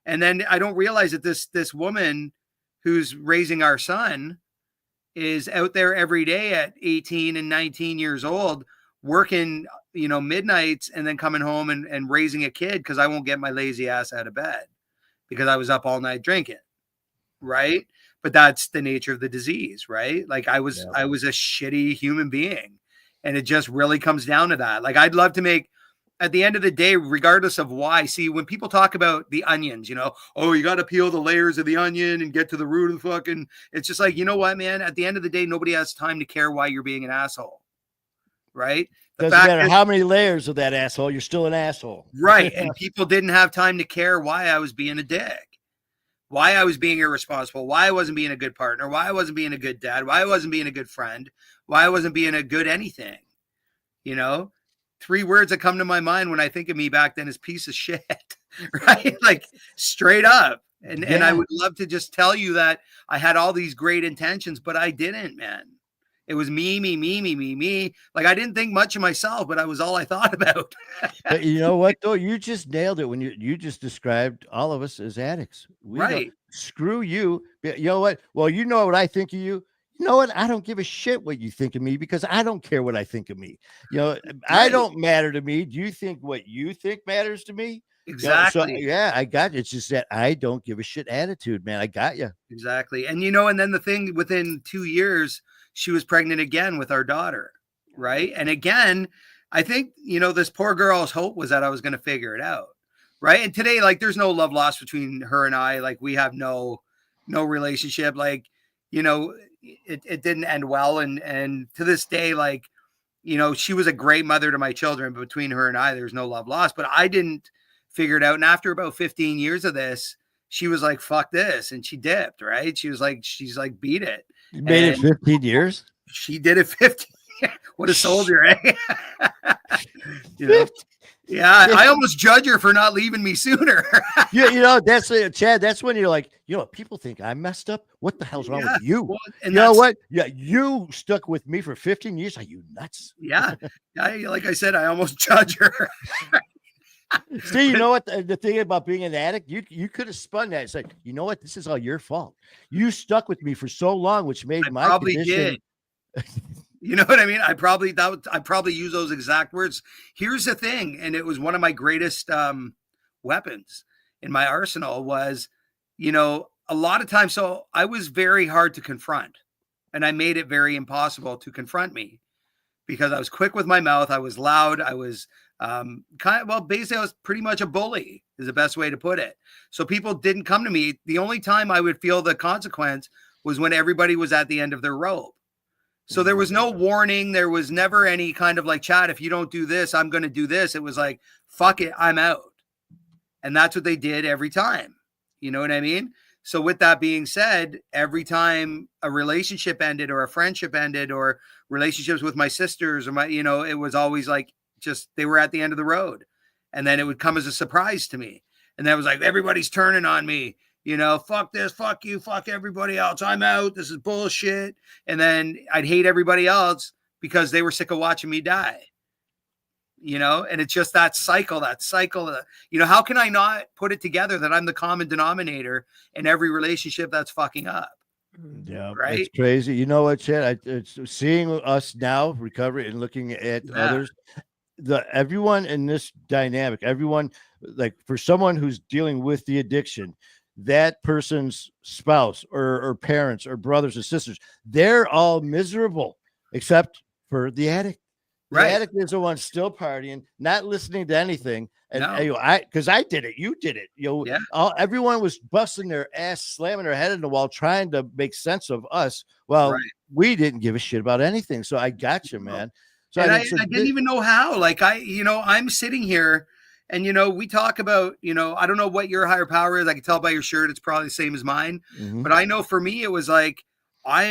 And then I don't realize that this woman who's raising our son is out there every day at 18 and 19 years old, working, midnights, and then coming home and raising a kid because I won't get my lazy ass out of bed because I was up all night drinking. Right. But that's the nature of the disease, right? Like I was a shitty human being, and it just really comes down to that. Like, I'd love to make, at the end of the day, regardless of why, see, when people talk about the onions, oh, you got to peel the layers of the onion and get to the root of the fucking, it's just like, you know what, man, at the end of the day, nobody has time to care why you're being an asshole. Right. Doesn't matter how many layers of that asshole, you're still an asshole. Right. And people didn't have time to care why I was being a dick. Why I was being irresponsible, why I wasn't being a good partner, why I wasn't being a good dad, why I wasn't being a good friend, why I wasn't being a good anything. 3 words that come to my mind when I think of me back then is piece of shit, right? Like, straight up. And I would love to just tell you that I had all these great intentions, but I didn't, man. It was me. Like, I didn't think much of myself, but that was all I thought about. But you know what, though? You just nailed it when you just described all of us as addicts. Right. Screw you. You know what? Well, you know what I think of you. You know what? I don't give a shit what you think of me because I don't care what I think of me. I don't matter to me. Do you think what you think matters to me? Exactly. So, I got it. It's just that I don't give a shit attitude, man. I got you. Exactly. And, and then the thing, within 2 years, she was pregnant again with our daughter. Right. And again, I think, this poor girl's hope was that I was going to figure it out. Right. And today, like, there's no love lost between her and I. Like, we have no relationship. Like, it didn't end well. And to this day, like, she was a great mother to my children, but between her and I, there's no love lost, but I didn't figure it out. And after about 15 years of this, she was like, fuck this. And she dipped, right? She's like, beat it. You made it 15 years? She did it 15. What a soldier, eh? Yeah, I almost judge her for not leaving me sooner. That's it, Chad. That's when you're like, people think I messed up. What the hell's wrong with you? Well, you know what? Yeah, you stuck with me for 15 years. Are you nuts? Yeah. Like I said, I almost judge her. See, you know what? The thing about being an addict, you could have spun that. It's like, you know what? This is all your fault. You stuck with me for so long, which made my probably condition. Did. You know what I mean? I probably use those exact words. Here's the thing, and it was one of my greatest weapons in my arsenal was, a lot of times. So I was very hard to confront, and I made it very impossible to confront me because I was quick with my mouth. I was loud. I was basically I was pretty much a bully is the best way to put it. So people didn't come to me. The only time I would feel the consequence was when everybody was at the end of their rope. So there was no warning. There was never any kind of like, Chad, if you don't do this, I'm going to do this. It was like, fuck it, I'm out. And that's what they did every time. You know what I mean? So with that being said, every time a relationship ended or a friendship ended or relationships with my sisters or my, it was always like, just, they were at the end of the road. And then it would come as a surprise to me. And then it was like, everybody's turning on me. Fuck this, fuck you, fuck everybody else. I'm out. This is bullshit. And then I'd hate everybody else because they were sick of watching me die. And it's just that cycle. How can I not put it together that I'm the common denominator in every relationship that's fucking up? Yeah, right. It's crazy. You know what, Chad? It's seeing us now recovery and looking at others. Everyone in this dynamic, everyone, like for someone who's dealing with the addiction, that person's spouse or parents or brothers and sisters, they're all miserable except for the addict. The addict is the one still partying, not listening to anything. And because I did it, you did it. Everyone was busting their ass, slamming their head in the wall, trying to make sense of us. Well, we didn't give a shit about anything. So I got you, man. So I didn't even know how. Like I'm sitting here. And, we talk about, I don't know what your higher power is. I can tell by your shirt. It's probably the same as mine. Mm-hmm. But I know for me, it was like, I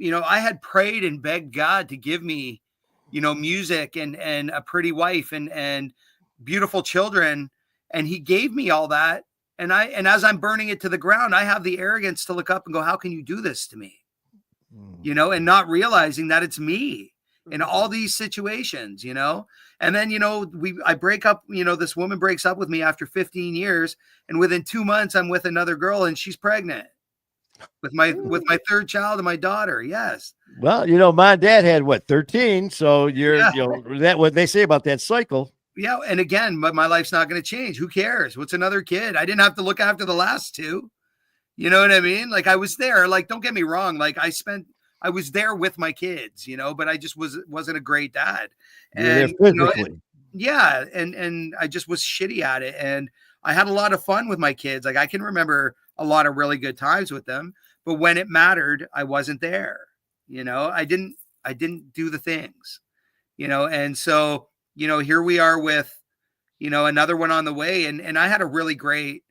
had prayed and begged God to give me, music and a pretty wife and beautiful children. And he gave me all that. And as I'm burning it to the ground, I have the arrogance to look up and go, how can you do this to me? And not realizing that it's me in all these situations, and then, I break up, this woman breaks up with me after 15 years. And within 2 months, I'm with another girl and she's pregnant with my third child and my daughter. Yes. Well, my dad had 13. So that what they say about that cycle. Yeah. And again, but my life's not going to change. Who cares? What's another kid? I didn't have to look after the last two. You know what I mean? Like I was there, like, don't get me wrong. Like I was there with my kids, but I just wasn't a great dad. And and I just was shitty at it. And I had a lot of fun with my kids. Like I can remember a lot of really good times with them, but when it mattered, I wasn't there. I didn't do the things, and so, here we are with, another one on the way. And I had a really great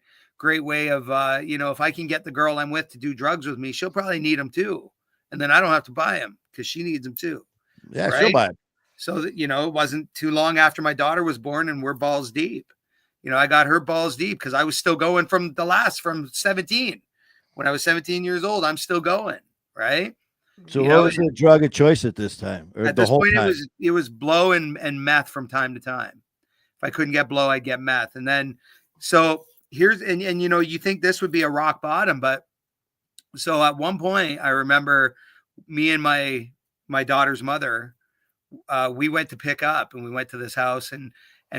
way of, if I can get the girl I'm with to do drugs with me, she'll probably need them too. And then I don't have to buy them because she needs them too. Yeah, she'll buy them. So that, it wasn't too long after my daughter was born and we're balls deep. I got her balls deep because I was still going from 17. When I was 17 years old, I'm still going. Right. So what was the drug of choice at this time? Or at this point, it was blow and meth from time to time. If I couldn't get blow, I'd get meth. And then, so here's, and you think this would be a rock bottom, but so at one point, I remember me and my daughter's mother, we went to pick up and we went to this house and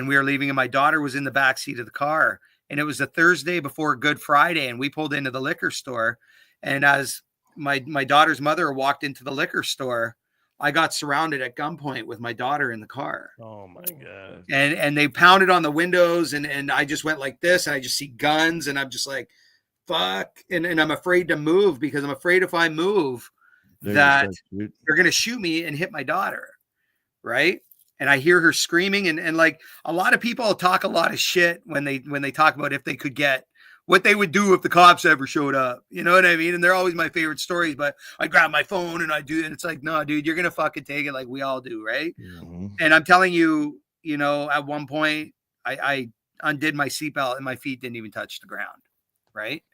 we were leaving and my daughter was in the back seat of the car. And it was the Thursday before Good Friday. And we pulled into the liquor store. And as my daughter's mother walked into the liquor store, I got surrounded at gunpoint with my daughter in the car. Oh my God. And they pounded on the windows and I just went like this and I just see guns and I'm just like, fuck. And I'm afraid to move because I'm afraid if I move that they're going to shoot me and hit my daughter. Right. And I hear her screaming and like a lot of people talk a lot of shit when they talk about if they could get what they would do if the cops ever showed up. You know what I mean? And they're always my favorite stories, but I grab my phone and I do it. And it's like, no, dude, you're going to fucking take it like we all do. Right. Mm-hmm. And I'm telling you, at one point I undid my seatbelt and my feet didn't even touch the ground. Right.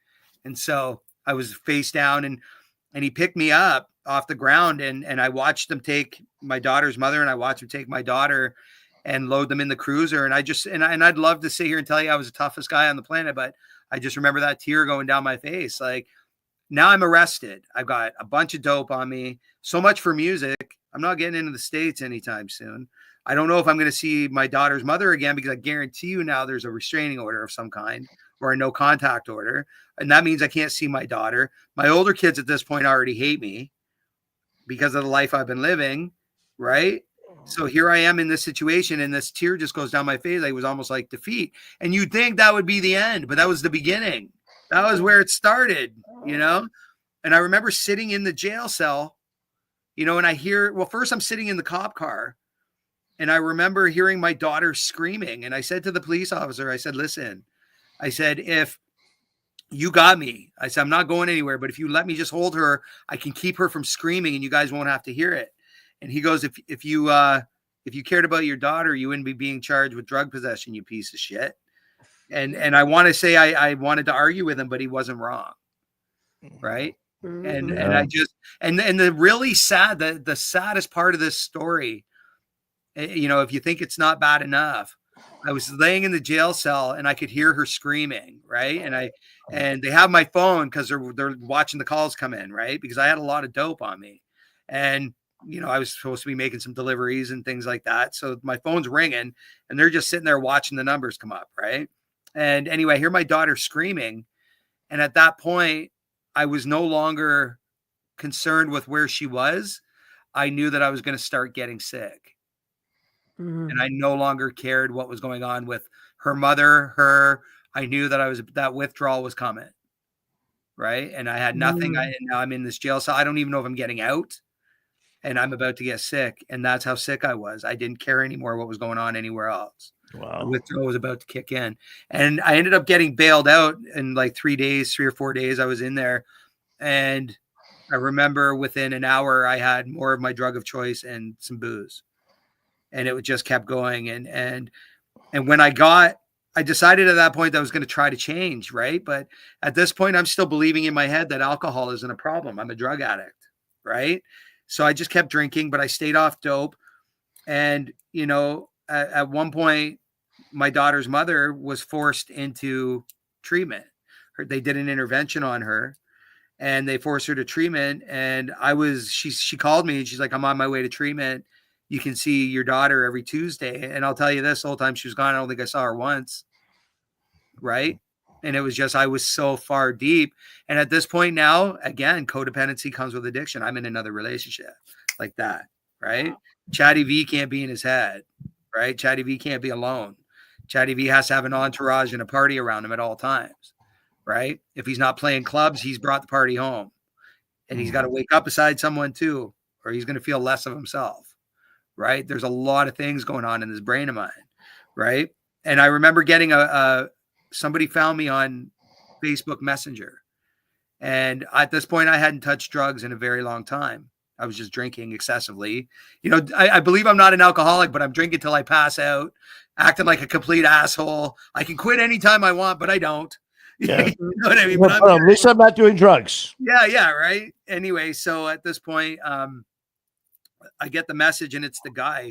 And so I was face down and he picked me up off the ground and I watched them take my daughter's mother and I watched them take my daughter and load them in the cruiser. And I'd love to sit here and tell you I was the toughest guy on the planet, but I just remember that tear going down my face. Like now I'm arrested. I've got a bunch of dope on me. So much for music. I'm not getting into the States anytime soon. I don't know if I'm going to see my daughter's mother again because I guarantee you now there's a restraining order of some kind or a no contact order. And that means I can't see my daughter. My older kids at this point already hate me because of the life I've been living. Right. So here I am in this situation, and this tear just goes down my face. Like, it was almost like defeat. And you'd think that would be the end, but that was the beginning. That was where it started, you know? And I remember sitting in the jail cell, you know, and I hear, well, first I'm sitting in the cop car, and I remember hearing my daughter screaming. And I said to the police officer, I said, listen, I said, if you got me, I said, I'm not going anywhere, but if you let me just hold her, I can keep her from screaming and you guys won't have to hear it. And he goes, if you cared about your daughter, you wouldn't be being charged with drug possession, you piece of shit. And I want to say I wanted to argue with him, but he wasn't wrong. Right. And I just, and the really sad, the saddest part of this story, you know, if you think it's not bad enough, I was laying in the jail cell and I could hear her screaming. Right. And they have my phone because they're watching the calls come in. Right. Because I had a lot of dope on me. And, you know, I was supposed to be making some deliveries and things like that. So my phone's ringing and they're just sitting there watching the numbers come up. Right. And anyway, I hear my daughter screaming. And at that point, I was no longer concerned with where she was. I knew that I was going to start getting sick. And I no longer cared what was going on with her mother, I knew that that withdrawal was coming. Right. And I had nothing. Now I'm in this jail cell. I don't even know if I'm getting out. And I'm about to get sick. And that's how sick I was. I didn't care anymore what was going on anywhere else. Wow. The withdrawal was about to kick in. And I ended up getting bailed out in like 3 or 4 days. I was in there. And I remember within an hour, I had more of my drug of choice and some booze. And it just kept going. And when I decided at that point that I was going to try to change. Right. But at this point, I'm still believing in my head that alcohol isn't a problem. I'm a drug addict. Right. So I just kept drinking, but I stayed off dope. And, you know, at one point, my daughter's mother was forced into treatment. They did an intervention on her and they forced her to treatment. And she called me and she's like, I'm on my way to treatment. You can see your daughter every Tuesday. And I'll tell you this, the whole time she was gone, I don't think I saw her once. Right. And it was just, I was so far deep. And at this point now, again, codependency comes with addiction. I'm in another relationship like that. Right. Wow. Chatty V can't be in his head. Right. Chatty V can't be alone. Chatty V has to have an entourage and a party around him at all times. Right. If he's not playing clubs, he's brought the party home. And he's got to wake up beside someone too, or he's going to feel less of himself. Right. There's a lot of things going on in this brain of mine. Right. And I remember getting somebody found me on Facebook Messenger. And at this point, I hadn't touched drugs in a very long time. I was just drinking excessively. You know, I believe I'm not an alcoholic, but I'm drinking till I pass out, acting like a complete asshole. I can quit anytime I want, but I don't. Yeah. You know what I mean? But at least I'm not doing drugs. Yeah, right. Anyway, so at this point, I get the message, and it's the guy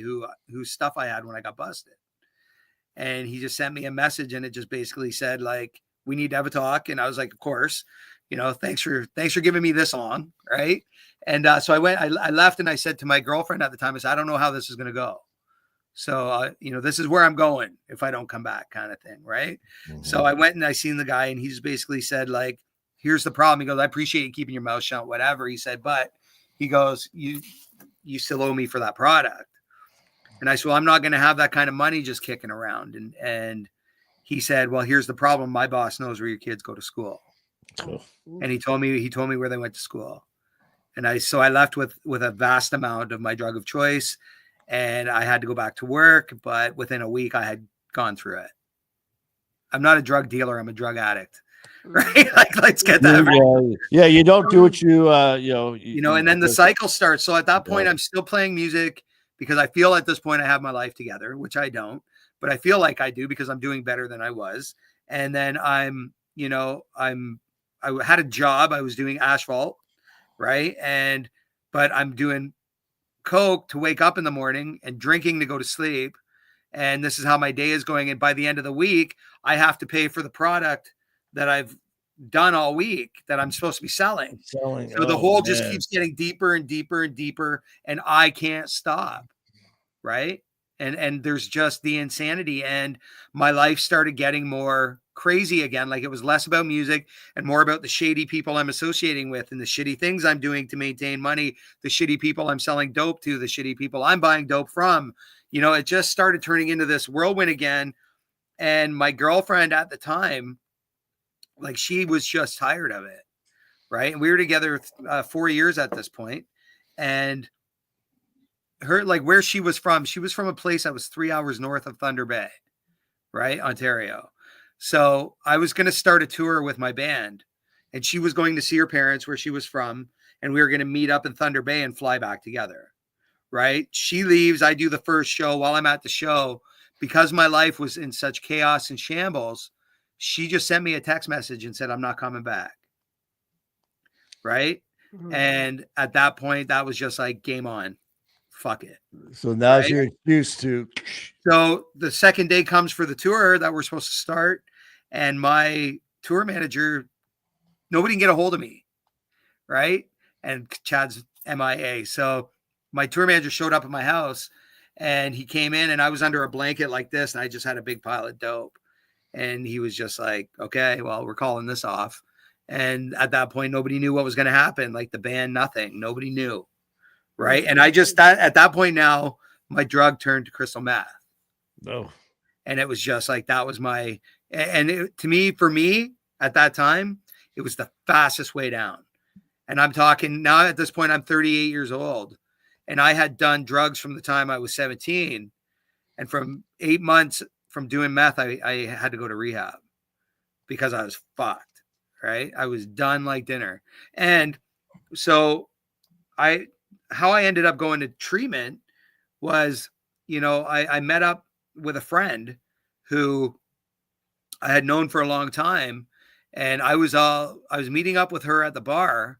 whose stuff I had when I got busted. And he just sent me a message, and it just basically said, like, we need to have a talk. And I was like, of course, you know, thanks for giving me this song. Right. And so I left, and I said to my girlfriend at the time, I said, I don't know how this is going to go. So, you know, this is where I'm going if I don't come back, kind of thing. Right. Mm-hmm. So I went and I seen the guy, and he just basically said, like, here's the problem. He goes, I appreciate you keeping your mouth shut, whatever. He said, but he goes, you still owe me for that product. And I said, well, I'm not going to have that kind of money just kicking around. And he said, well, here's the problem. My boss knows where your kids go to school. Oh. And he told me where they went to school. And I left with a vast amount of my drug of choice, and I had to go back to work. But within a week, I had gone through it. I'm not a drug dealer. I'm a drug addict. Right. Like, let's get that right. Yeah. You don't do what you know, and then the cycle starts. So at that point, I'm still playing music because I feel at this point I have my life together, which I don't, but I feel like I do because I'm doing better than I was. And then I had a job. I was doing asphalt. Right. But I'm doing coke to wake up in the morning and drinking to go to sleep. And this is how my day is going. And by the end of the week, I have to pay for the product that I've done all week that I'm supposed to be selling. So the hole just keeps getting deeper and deeper and deeper, and I can't stop. Right. And there's just the insanity, and my life started getting more crazy again. Like it was less about music and more about the shady people I'm associating with and the shitty things I'm doing to maintain money, the shitty people I'm selling dope to, the shitty people I'm buying dope from. You know, it just started turning into this whirlwind again. And my girlfriend at the time, like she was just tired of it. Right. And we were together 4 years at this point. And her, like where she was from a place that was 3 hours north of Thunder Bay, right? Ontario. So I was going to start a tour with my band, and she was going to see her parents where she was from, and we were going to meet up in Thunder Bay and fly back together, right? She leaves. I do the first show. While I'm at the show, because my life was in such chaos and shambles, she just sent me a text message and said, I'm not coming back. Right. Mm-hmm. And at that point, that was just like game on. Fuck it. So now's your excuse to. So the second day comes for the tour that we're supposed to start. And my tour manager, nobody can get a hold of me. Right. And Chad's MIA. So my tour manager showed up at my house and he came in and I was under a blanket like this. And I just had a big pile of dope. And he was just like, okay, well, we're calling this off. And at that point, nobody knew what was going to happen. Like the band, nothing. Nobody knew. Right. And I just, at that point now, my drug turned to crystal meth. No. And it was just like, that was my, and it, to me, for me at that time, it was the fastest way down. And I'm talking now at this point, I'm 38 years old and I had done drugs from the time I was 17. And from 8 months from doing meth, I had to go to rehab because I was fucked. Right. I was done like dinner. And so how I ended up going to treatment was, you know, I met up with a friend who I had known for a long time. And I was meeting up with her at the bar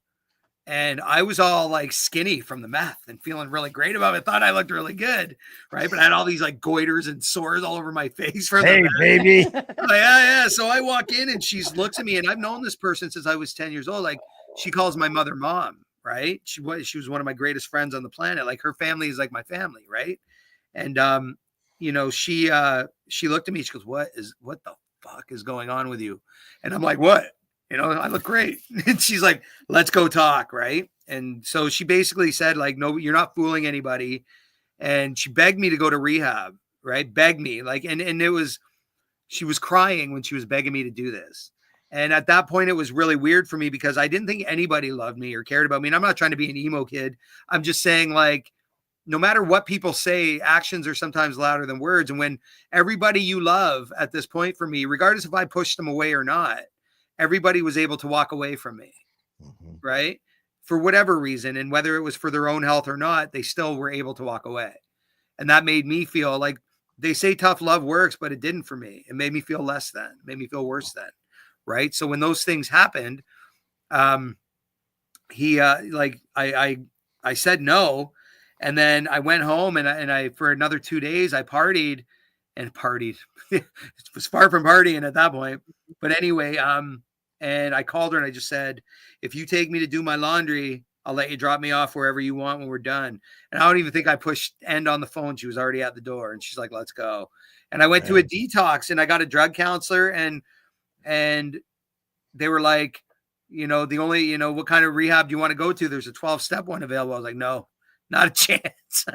and I was all like skinny from the meth and feeling really great about it. Thought I looked really good. Right. But I had all these like goiters and sores all over my face from the meth. Baby. Yeah. So I walk in and she looks at me and I've known this person since I was 10 years old. Like she calls my mother mom. Right. She was one of my greatest friends on the planet. Like her family is like my family. Right. And, you know, she looked at me, she goes, what the fuck is going on with you? And I'm like, what? You know, I look great. And she's like, let's go talk. Right. And so she basically said like, no, you're not fooling anybody. And she begged me to go to rehab. Right. Begged me like, and it was, she was crying when she was begging me to do this. And at that point, it was really weird for me because I didn't think anybody loved me or cared about me. And I'm not trying to be an emo kid. I'm just saying like, no matter what people say, actions are sometimes louder than words. And when everybody you love at this point for me, regardless if I pushed them away or not, everybody was able to walk away from me. Mm-hmm. Right. For whatever reason. And whether it was for their own health or not, they still were able to walk away. And that made me feel like they say tough love works, but it didn't for me. It made me feel less than, it made me feel worse than. Right. So when those things happened, I said no. And then I went home and I for another 2 days, I partied. It was far from partying at that point. But anyway, and I called her and I just said, if you take me to do my laundry, I'll let you drop me off wherever you want when we're done. And I don't even think I pushed end on the phone. She was already at the door and she's like, let's go. And I went to a detox and I got a drug counselor and they were like, you know, the only, you know, what kind of rehab do you want to go to? There's a 12-step one available. I was like, no, not a chance.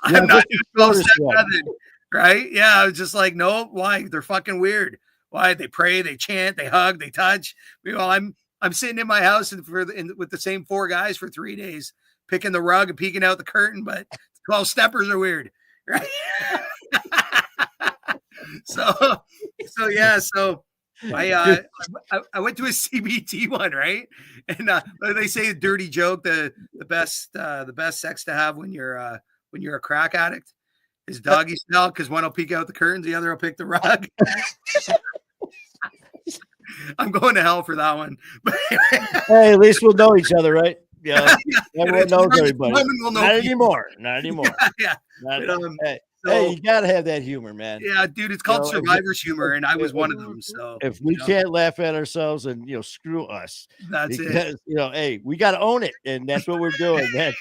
I'm not doing 12-step nothing. Right. Yeah. I was just like, no, why? They're fucking weird. Why? They pray, they chant, they hug, they touch. Well, I'm sitting in my house with the same 4 guys for 3 days, picking the rug and peeking out the curtain, but 12-steppers are weird. Right. So yeah. So I went to a CBT one, right? And they say a dirty joke, the best sex to have when you're a crack addict is doggy style, because one will peek out the curtains, the other will pick the rug. I'm going to hell for that one. Hey, at least we'll know each other, right? Yeah, everyone knows everybody. Not anymore. Yeah. Hey, you gotta have that humor, man. Yeah, dude, it's called survivor's humor, and I was one of them. So if we can't laugh at ourselves, and screw us. That's it. Hey, we got to own it, and that's what we're doing. That's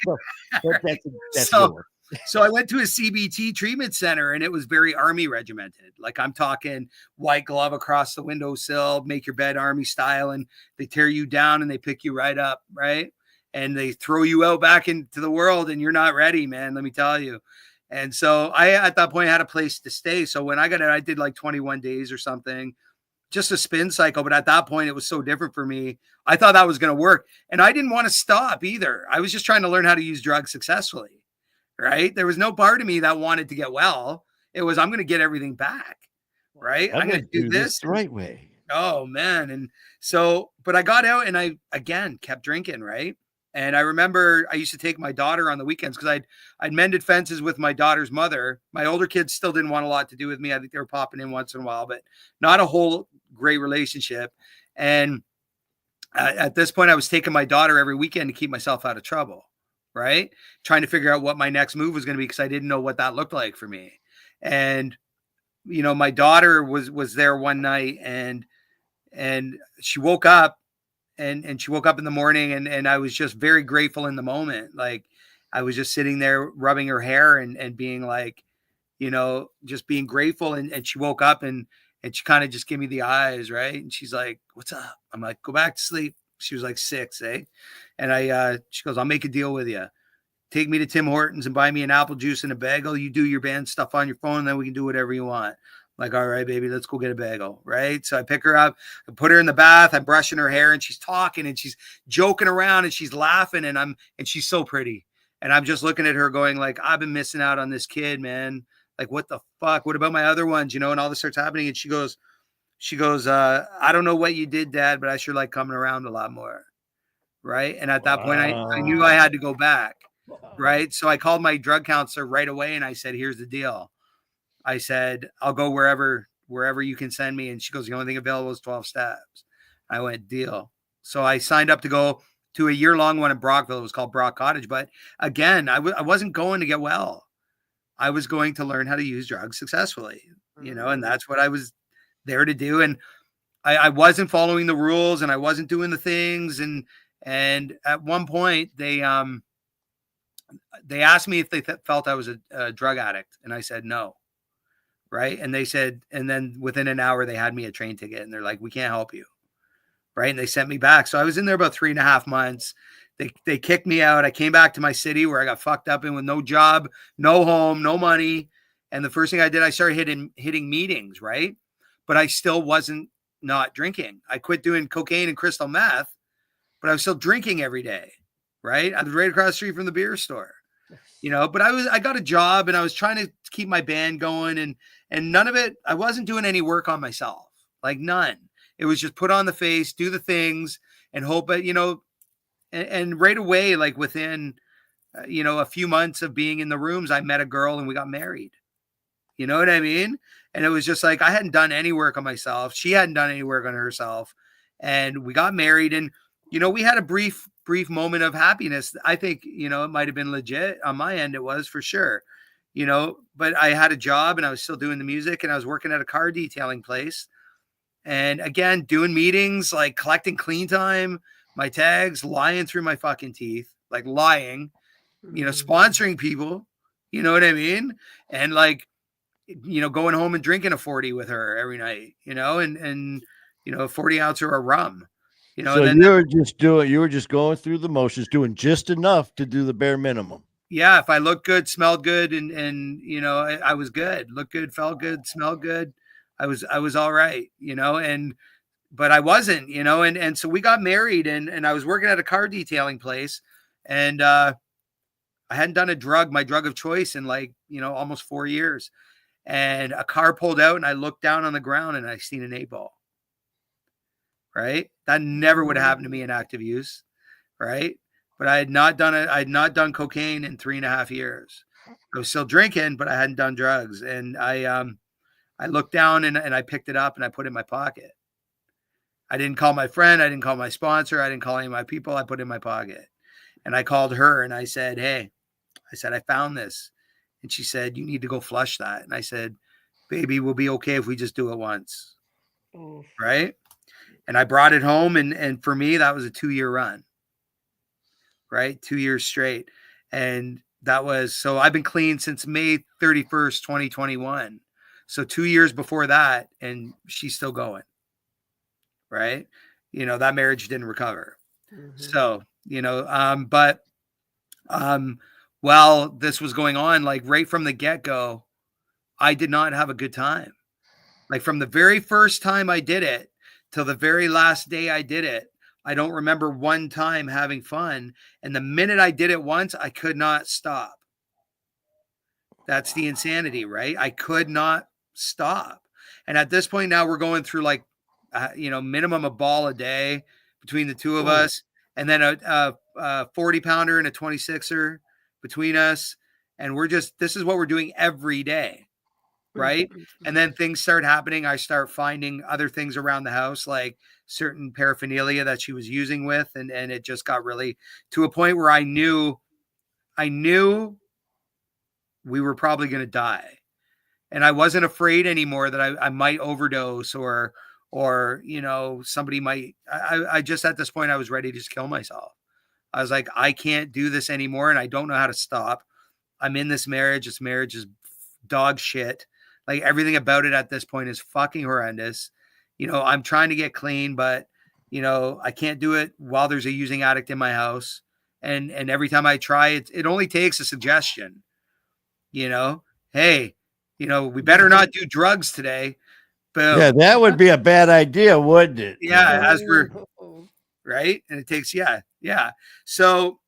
so, humor. So I went to a CBT treatment center, and it was very army regimented. Like, I'm talking white glove across the windowsill, make your bed army style, and they tear you down and they pick you right up, right? And they throw you out back into the world, and you're not ready, man. Let me tell you. And so I, at that point, had a place to stay. So when I got it, I did like 21 days or something, just a spin cycle. But at that point, it was so different for me. I thought that was going to work. And I didn't want to stop either. I was just trying to learn how to use drugs successfully, right? There was no part of me that wanted to get well. It was, I'm going to get everything back, right? I'm going to do this the right way. Oh, man. And so, but I got out and I, again, kept drinking, right? And I remember I used to take my daughter on the weekends because I'd mended fences with my daughter's mother. My older kids still didn't want a lot to do with me. I think they were popping in once in a while, but not a whole great relationship. And at this point, I was taking my daughter every weekend to keep myself out of trouble, right? Trying to figure out what my next move was going to be because I didn't know what that looked like for me. And, you know, my daughter was there one night and she woke up and she woke up in the morning and I was just very grateful in the moment. Like, I was just sitting there rubbing her hair and being like, you know, just being grateful. And she woke up and she kind of just gave me the eyes, right? And she's like, "What's up?" I'm like, "Go back to sleep." She was like 6, eh? And she goes, "I'll make a deal with you. Take me to Tim Hortons and buy me an apple juice and a bagel. You do your band stuff on your phone, and then we can do whatever you want." I'm like, "All right, baby, let's go get a bagel." Right. So I pick her up, I put her in the bath, I'm brushing her hair, and she's talking and she's joking around and she's laughing and she's so pretty. And I'm just looking at her going like, I've been missing out on this kid, man. Like, what the fuck? What about my other ones? You know, and all this starts happening. And she goes, "I don't know what you did, Dad, but I sure like coming around a lot more." Right. And at that point, I knew I had to go back. Right. So I called my drug counselor right away and I said, "Here's the deal." I said, "I'll go wherever you can send me." And she goes, "The only thing available is 12 steps." I went, "Deal." So I signed up to go to a year-long one in Brockville. It was called Brock Cottage. But again, I wasn't going to get well. I was going to learn how to use drugs successfully, you know, and that's what I was there to do. And I wasn't following the rules and I wasn't doing the things. And at one point they asked me if they felt I was a drug addict. And I said, no. Right. And they said, and then within an hour they had me a train ticket and they're like, "We can't help you." Right. And they sent me back. So I was in there about 3.5 months. They kicked me out. I came back to my city where I got fucked up in with no job, no home, no money. And the first thing I did, I started hitting meetings. Right. But I still wasn't not drinking. I quit doing cocaine and crystal meth, but I was still drinking every day. Right. I was right across the street from the beer store, you know, but I got a job and I was trying to keep my band going and none of it, I wasn't doing any work on myself, like none. It was just put on the face, do the things and hope that, you know, and right away, like within, you know, a few months of being in the rooms, I met a girl and we got married. You know what I mean? And it was just like, I hadn't done any work on myself. She hadn't done any work on herself. And we got married and, you know, we had a brief moment of happiness. I think, you know, it might've been legit on my end. It was for sure, you know, but I had a job and I was still doing the music and I was working at a car detailing place. And again, doing meetings, like collecting clean time, my tags, lying through my fucking teeth, like lying, you know, sponsoring people, you know what I mean? And like, you know, going home and drinking a 40 with her every night, you know, and, you know, 40 ounce or a rum, you know. So and then you were just going through the motions, doing just enough to do the bare minimum. Yeah. If I looked good, smelled good, and, you know, I was good, looked good, felt good, smelled good. I was all right, you know, but I wasn't, you know, and so we got married and I was working at a car detailing place and, I hadn't done my drug of choice in like, you know, almost 4 years. And a car pulled out and I looked down on the ground and I seen an 8-ball. Right. That never would have happened to me in active use. Right. But I had not done cocaine in 3.5 years. I was still drinking, but I hadn't done drugs. And I looked down and I picked it up and I put it in my pocket. I didn't call my friend. I didn't call my sponsor. I didn't call any of my people. I put it in my pocket and I called her and I said, "Hey," I said, "I found this." And she said, "You need to go flush that." And I said, "Baby, we'll be okay if we just do it once." Oof. Right. And I brought it home. And for me, that was a 2-year run. Right. 2 years straight. And so I've been clean since May 31st, 2021. So 2 years before that, and she's still going. Right. That marriage didn't recover. So, but while this was going on, like right from the get-go, I did not have a good time. Like from the very first time I did it till the very last day I did it, I don't remember one time having fun. And the minute I did it once, I could not stop. That's the insanity, right? I could not stop. And at this point now we're going through like, minimum a ball a day between the two of us, and then a 40 pounder and a 26er between us. And this is what we're doing every day. Right. And then things start happening. I start finding other things around the house, like certain paraphernalia that she was using with. And it just got really to a point where I knew we were probably going to die. And I wasn't afraid anymore that I might overdose or, somebody might, I just, at this point, I was ready to just kill myself. I was like, I can't do this anymore. And I don't know how to stop. I'm in this marriage. This marriage is dog shit. Like everything about it at this point is fucking horrendous. I'm trying to get clean, but I can't do it while there's a using addict in my house. And every time I try it only takes a suggestion, hey, we better not do drugs today. Boom. Yeah, that would be a bad idea, wouldn't it? Yeah, as we're right. And it takes, yeah. So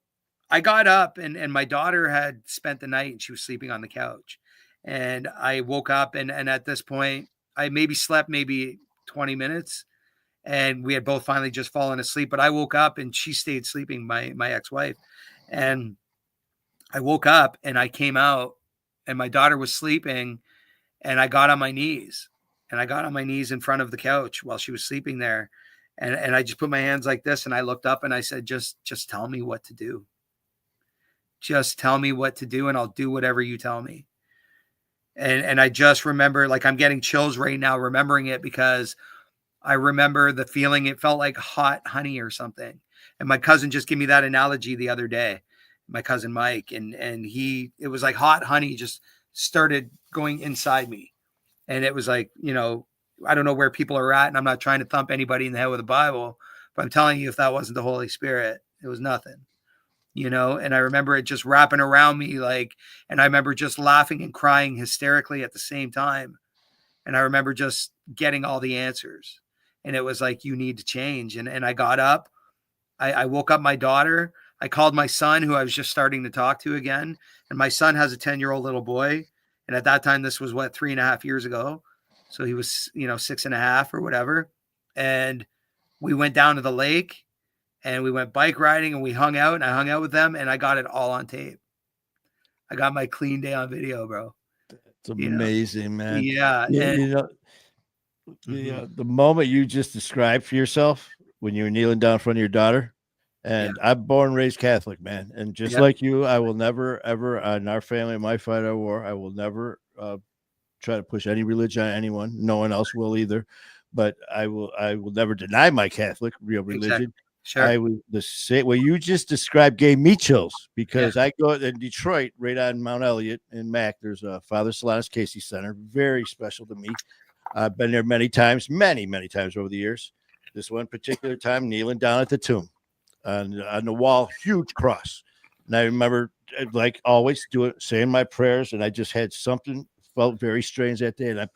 I got up and my daughter had spent the night and she was sleeping on the couch. And I woke up and at this point, I maybe slept maybe 20 minutes and we had both finally just fallen asleep. But I woke up and she stayed sleeping, my ex-wife. And I woke up and I came out and my daughter was sleeping and I got on my knees. And I got on my knees in front of the couch while she was sleeping there. And I just put my hands like this and I looked up and I said, just tell me what to do. Just tell me what to do and I'll do whatever you tell me. And I just remember, like, I'm getting chills right now remembering it because I remember the feeling. It felt like hot honey or something. And my cousin just gave me that analogy the other day, my cousin Mike, and it was like hot honey just started going inside me. And it was like, I don't know where people are at, and I'm not trying to thump anybody in the head with a Bible, but I'm telling you, if that wasn't the Holy Spirit, it was nothing. And I remember it just wrapping around me and I remember just laughing and crying hysterically at the same time. And I remember just getting all the answers and it was like, you need to change. And I got up, I woke up my daughter. I called my son who I was just starting to talk to again. And my son has a 10-year-old little boy. And at that time, this was 3.5 years ago. So he was, 6.5 or whatever. And we went down to the lake. And we went bike riding and we hung out and I hung out with them and I got it all on tape. I got my clean day on video, bro. It's amazing, man. Yeah. The moment you just described for yourself when you were kneeling down in front of your daughter, and I'm born and raised Catholic, man. And just like you, I will never, ever, in our family, my fight or war, I will never try to push any religion on anyone. No one else will either. But I will never deny my Catholic real religion. Exactly. Sure. I was the same. What you just described gave me chills because I go in Detroit, right on Mount Elliott in Mac. There's a Father Solanus Casey Center, very special to me. I've been there many times over the years. This one particular time, kneeling down at the tomb, on the wall, huge cross. And I remember, like always, saying my prayers, and I just had something felt very strange that day, and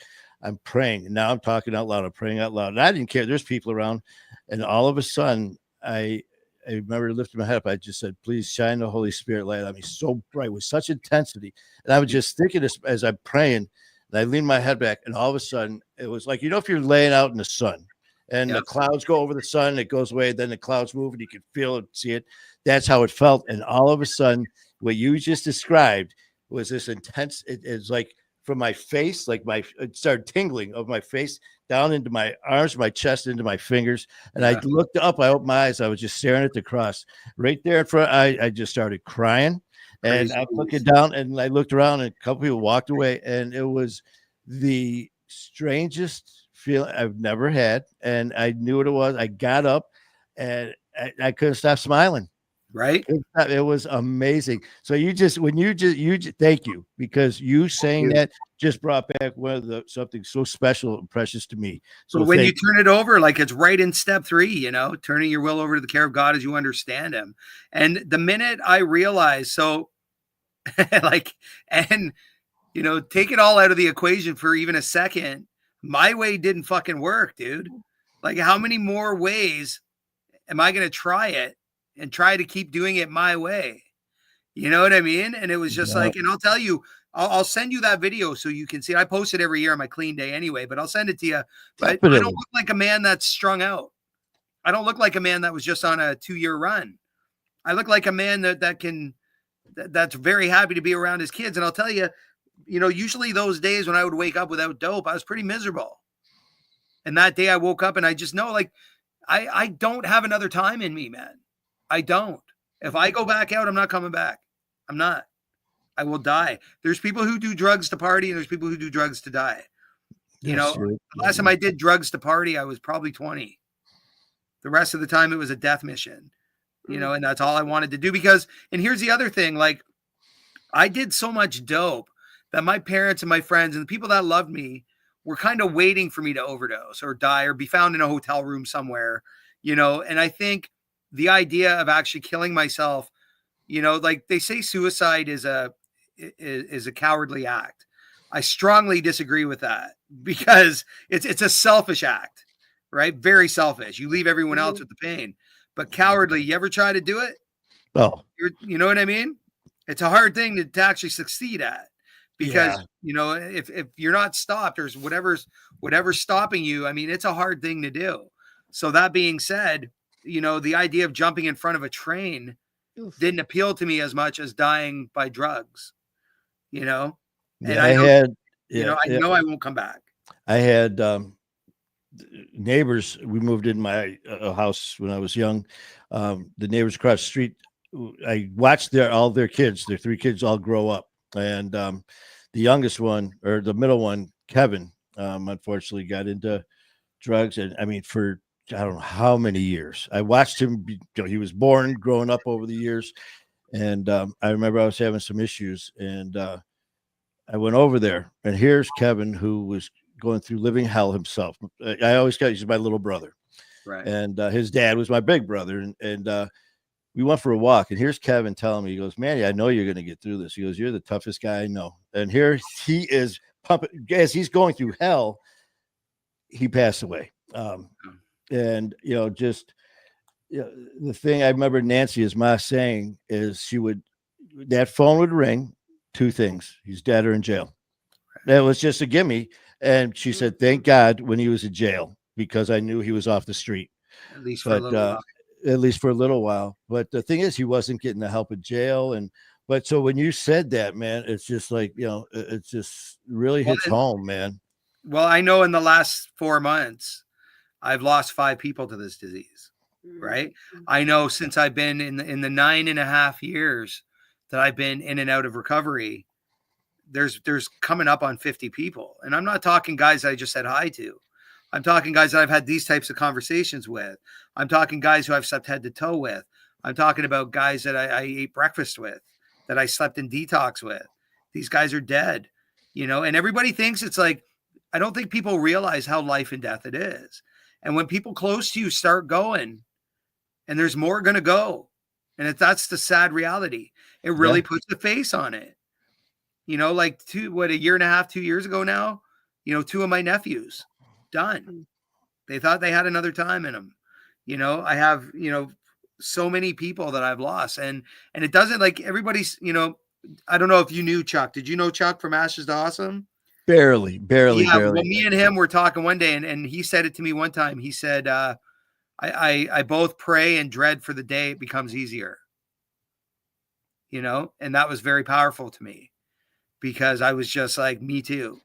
I'm praying. And now I'm talking out loud. I'm praying out loud, and I didn't care. There's people around, and all of a sudden. I remember lifting my head up. I just said, please shine the Holy Spirit light on me so bright with such intensity. And I was just thinking this as I'm praying, and I leaned my head back, and all of a sudden it was like, if you're laying out in the sun and the clouds go over the sun, it goes away, then the clouds move and you can feel it, see it. That's how it felt. And all of a sudden, what you just described was this intense, it's like from my face, it started tingling of my face down into my arms, my chest, into my fingers. And I looked up, I opened my eyes. I was just staring at the cross right there in front. I just started crying and I'm looking down and I looked around and a couple people walked away. And it was the strangest feeling I've never had. And I knew what it was. I got up and I couldn't stop smiling. Right? It was amazing. So thank you, because you saying that just brought back something so special and precious to me. So when you turn it over, like it's right in step 3, turning your will over to the care of God as you understand him. And the minute I realized, so like, and, take it all out of the equation for even a second, my way didn't fucking work, dude. Like, how many more ways am I going to try it and try to keep doing it my way? You know what I mean? And it was just like, and I'll tell you, I'll send you that video so you can see it. I post it every year on my clean day anyway, but I'll send it to you. But I don't look like a man that's strung out. I don't look like a man that was just on a 2-year run. I look like a man that's very happy to be around his kids. And I'll tell you, usually those days when I would wake up without dope, I was pretty miserable. And that day I woke up and I just know, like, I don't have another time in me, man. I don't. If I go back out, I'm not coming back. I'm not. I will die. There's people who do drugs to party and there's people who do drugs to die. The last time I did drugs to party, I was probably 20. The rest of the time it was a death mission, and that's all I wanted to do and here's the other thing, like, I did so much dope that my parents and my friends and the people that loved me were kind of waiting for me to overdose or die or be found in a hotel room somewhere, and I think the idea of actually killing myself, like they say suicide is a cowardly act. I strongly disagree with that because it's a selfish act, right? Very selfish. You leave everyone else with the pain, but cowardly. You ever try to do it? Oh, you know what I mean? It's a hard thing to actually succeed at because, if you're not stopped or whatever's stopping you, I mean, it's a hard thing to do. So that being said, the idea of jumping in front of a train didn't appeal to me as much as dying by drugs, and I know I won't come back. I had neighbors. We moved in my house when I was young. The neighbors across the street, I watched all their kids, their 3 kids, all grow up. And the youngest one, or the middle one, Kevin, unfortunately got into drugs. And I mean, for I don't know how many years I watched him. He was born, growing up over the years. And I remember I was having some issues, and I went over there, and here's Kevin, who was going through living hell himself. I always got, he's my little brother, right? And his dad was my big brother, and we went for a walk, and here's Kevin telling me, he goes, "Manny, I know you're going to get through this." He goes, "You're the toughest guy I know." And here he is pumping as he's going through hell. He passed away. And just the thing I remember Nancy, his ma, saying is that phone would ring, 2 things: he's dead or in jail. That was just a gimme. And she said, "Thank God when he was in jail, because I knew he was off the street." At least for a little while. At least for a little while. But the thing is, he wasn't getting the help in jail. But so when you said that, man, it's just like, it just really hits home, man. Well, I know in the last 4 months, I've lost 5 people to this disease, right? I know since I've been in the 9.5 years that I've been in and out of recovery, there's coming up on 50 people. And I'm not talking guys I just said hi to. I'm talking guys that I've had these types of conversations with. I'm talking guys who I've slept head to toe with. I'm talking about guys that I ate breakfast with, that I slept in detox with. These guys are dead, and everybody thinks it's like, I don't think people realize how life and death it is. And when people close to you start going, and there's more going to go, and that's the sad reality, it really puts the face on it. Like a year and a half, 2 years ago now, 2 of my nephews done. They thought they had another time in them. I have, so many people that I've lost, and it doesn't, like, everybody's, I don't know if you knew Chuck. Did you know Chuck from Ashes to Awesome? Barely. Yeah, well, me and him were talking one day, and he said it to me one time. He said, I both pray and dread for the day it becomes easier. And that was very powerful to me, because I was just like, me too.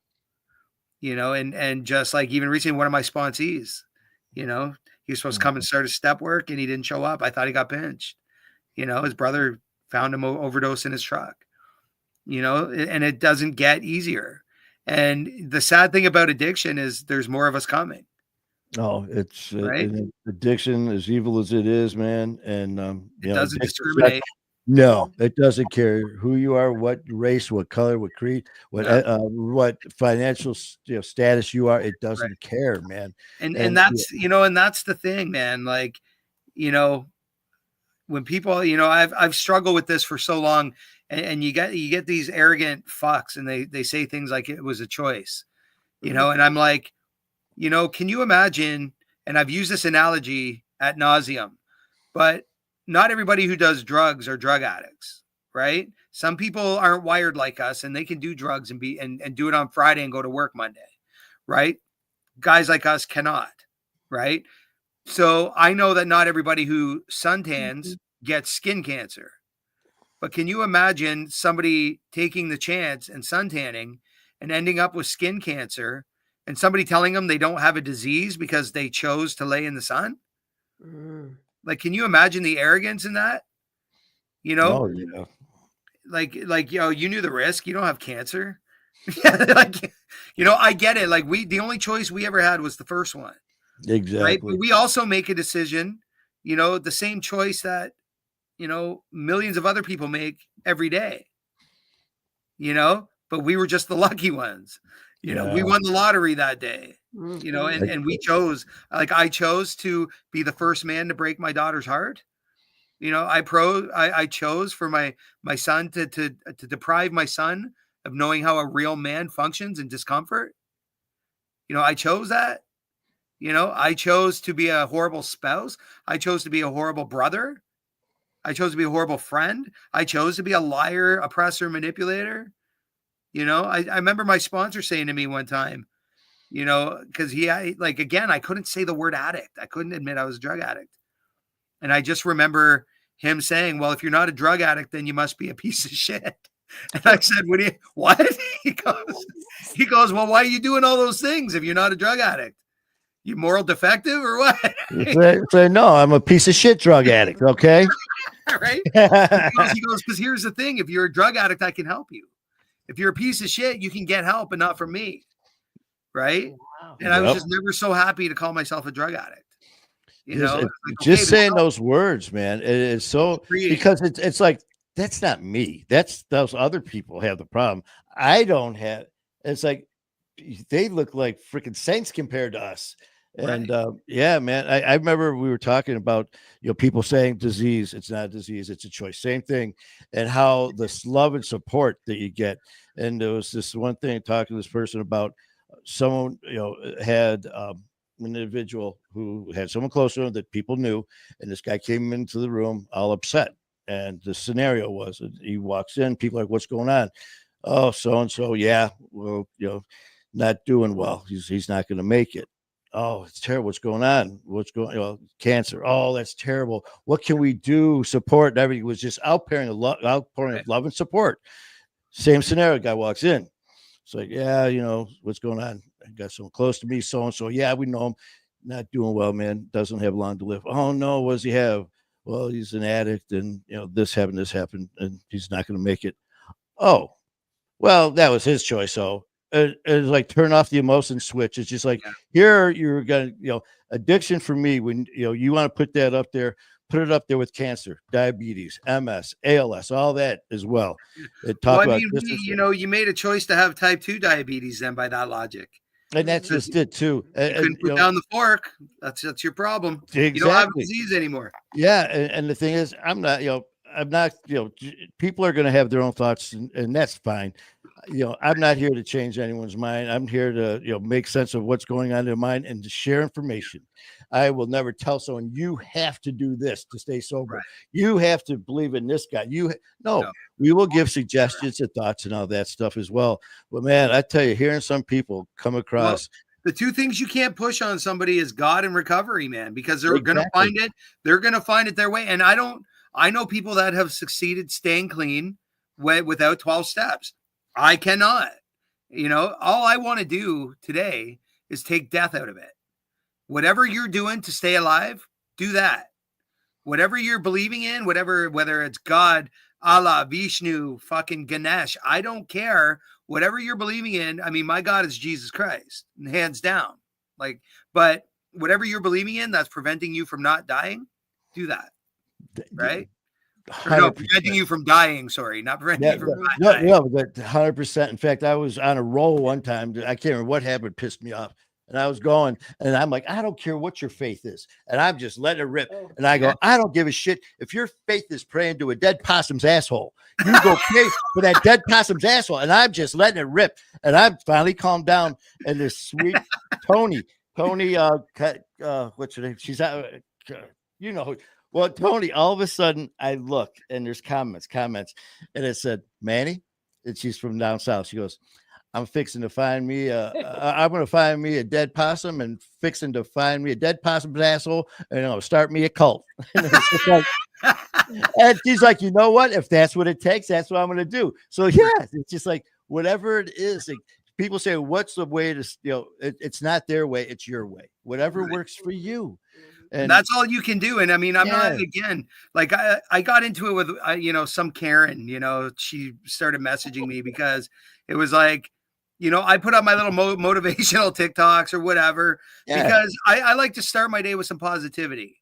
And just like, even recently, one of my sponsees, he was supposed to come and start his step work, and he didn't show up. I thought he got pinched. His brother found him overdose in his truck, and it doesn't get easier. And the sad thing about addiction is there's more of us coming. Oh, it's right? addiction, as evil as it is, man. And It doesn't addiction's not, discriminate. no, it doesn't care who you are, what race, what color, what creed, Yeah, what financial status you are. It right. doesn't care, man. And And that's, and that's the thing, man. Like, you know, when people, I've struggled with this for so long, and you get these arrogant fucks, and they say things like it was a choice, and I'm like, can you imagine? And I've used this analogy ad nauseum, but not everybody who does drugs are drug addicts, right? Some people aren't wired like us, and they can do drugs and do it on Friday and go to work Monday, right? Guys like us cannot, right? So I know that not everybody who suntans gets skin cancer. But can you imagine somebody taking the chance and suntanning and ending up with skin cancer, and somebody telling them they don't have a disease because they chose to lay in the sun? Like, can you imagine the arrogance in that? You know, oh yeah, like you knew the risk. You don't have cancer. Like, I get it. Like, the only choice we ever had was the first one, right? But exactly. we also make a decision, the same choice that, millions of other people make every day, but we were just the lucky ones. We Yeah, won the lottery that day, Mhm. and we chose, like, I chose to be the first man to break my daughter's heart. I chose for my son to deprive my son of knowing how a real man functions in discomfort. I chose that. I chose to be a horrible spouse. I chose to be a horrible brother. I chose to be a horrible friend. I chose to be a liar, oppressor, manipulator. I remember my sponsor saying to me one time, because again, I couldn't say the word addict. I couldn't admit I was a drug addict. And I just remember him saying, well, if you're not a drug addict, then you must be a piece of shit. And I said, what? He goes, well, why are you doing all those things if you're not a drug addict? You moral defective or what? say no, I'm a piece of shit drug addict. Okay. Right? He goes, because here's the thing. If you're a drug addict, I can help you. If you're a piece of shit, you can get help, but not from me. Right? Wow. And I was just never so happy to call myself a drug addict. Just saying those words, man. It is so, because it's like, that's not me. That's those other people have the problem. I don't have. It's like they look like freaking saints compared to us. And Right. yeah, man, I remember we were talking about people saying disease. It's not a disease, it's a choice. Same thing, and how this love and support that you get. And there was this one thing talking to this person about someone had an individual who had someone close to him that people knew, and this guy came into the room all upset. And the scenario was he walks in, people are like, what's going on? Oh, so and so, yeah, well, not doing well. He's not going to make it. Oh, it's terrible. What's going on? What's going cancer. Oh, that's terrible. What can we do? Support and everything. It was just outpouring of love and support. Same scenario. Guy walks in. It's like, yeah, what's going on? I got someone close to me, so and so. Yeah, we know him. Not doing well, man. Doesn't have long to live. Oh no, what does he have? Well, he's an addict, and this happened, and he's not going to make it. Oh, well, that was his choice. So it's like turn off the emotion switch. It's just like here you're gonna, addiction for me. When you want to put that up there, put it up there with cancer, diabetes, MS, ALS, all that as well. You made a choice to have type 2 diabetes then by that logic. And that's just it too. You couldn't put down the fork. That's your problem. Exactly. You don't have a disease anymore. Yeah, and the thing is, I'm not. People are going to have their own thoughts, and that's fine. I'm not here to change anyone's mind. I'm here to, make sense of what's going on in their mind and to share information. I will never tell someone you have to do this to stay sober. Right. You have to believe in this guy. No, we will give suggestions and thoughts and all that stuff as well. But man, I tell you, hearing some people come across. The two things you can't push on somebody is God and recovery, man, because they're going to find it. They're going to find it their way. And I know people that have succeeded staying clean without 12 steps. I cannot. All I want to do today is take death out of it. Whatever you're doing to stay alive, do that. Whatever you're believing in, whether it's God, Allah, Vishnu, fucking Ganesh, I don't care. Whatever you're believing in, I mean, my God is Jesus Christ, hands down. But whatever you're believing in that's preventing you from not dying, do that. Right? Or no, 100%. preventing you from dying. Sorry, not preventing Yeah, you from not no, dying. no, but 100%. In fact, I was on a roll one time. I can't remember what happened, pissed me off. And I was going, and I'm like, I don't care what your faith is. And I'm just letting it rip. And I go, I don't give a shit. If your faith is praying to a dead possum's asshole, you go pray for that dead possum's asshole. And I'm just letting it rip. And I finally calmed down. And this sweet Tony, what's her name? She's out, you know, well, Tony, all of a sudden I look and there's comments, and it said, Manny, and she's from down south. She goes, I'm fixing to find me I'm going to find me a dead possum and fixing to find me a dead possum's asshole and I'll start me a cult. And, and she's like, you know what? If that's what it takes, that's what I'm going to do. So yeah, it's just like whatever it is. Like, people say, what's the way to, it's not their way, it's your way. Whatever works for you. And that's all you can do. And I mean, I'm not, again, like I got into it with, some Karen, she started messaging me because it was like, I put up my little motivational TikToks or whatever, because I like to start my day with some positivity.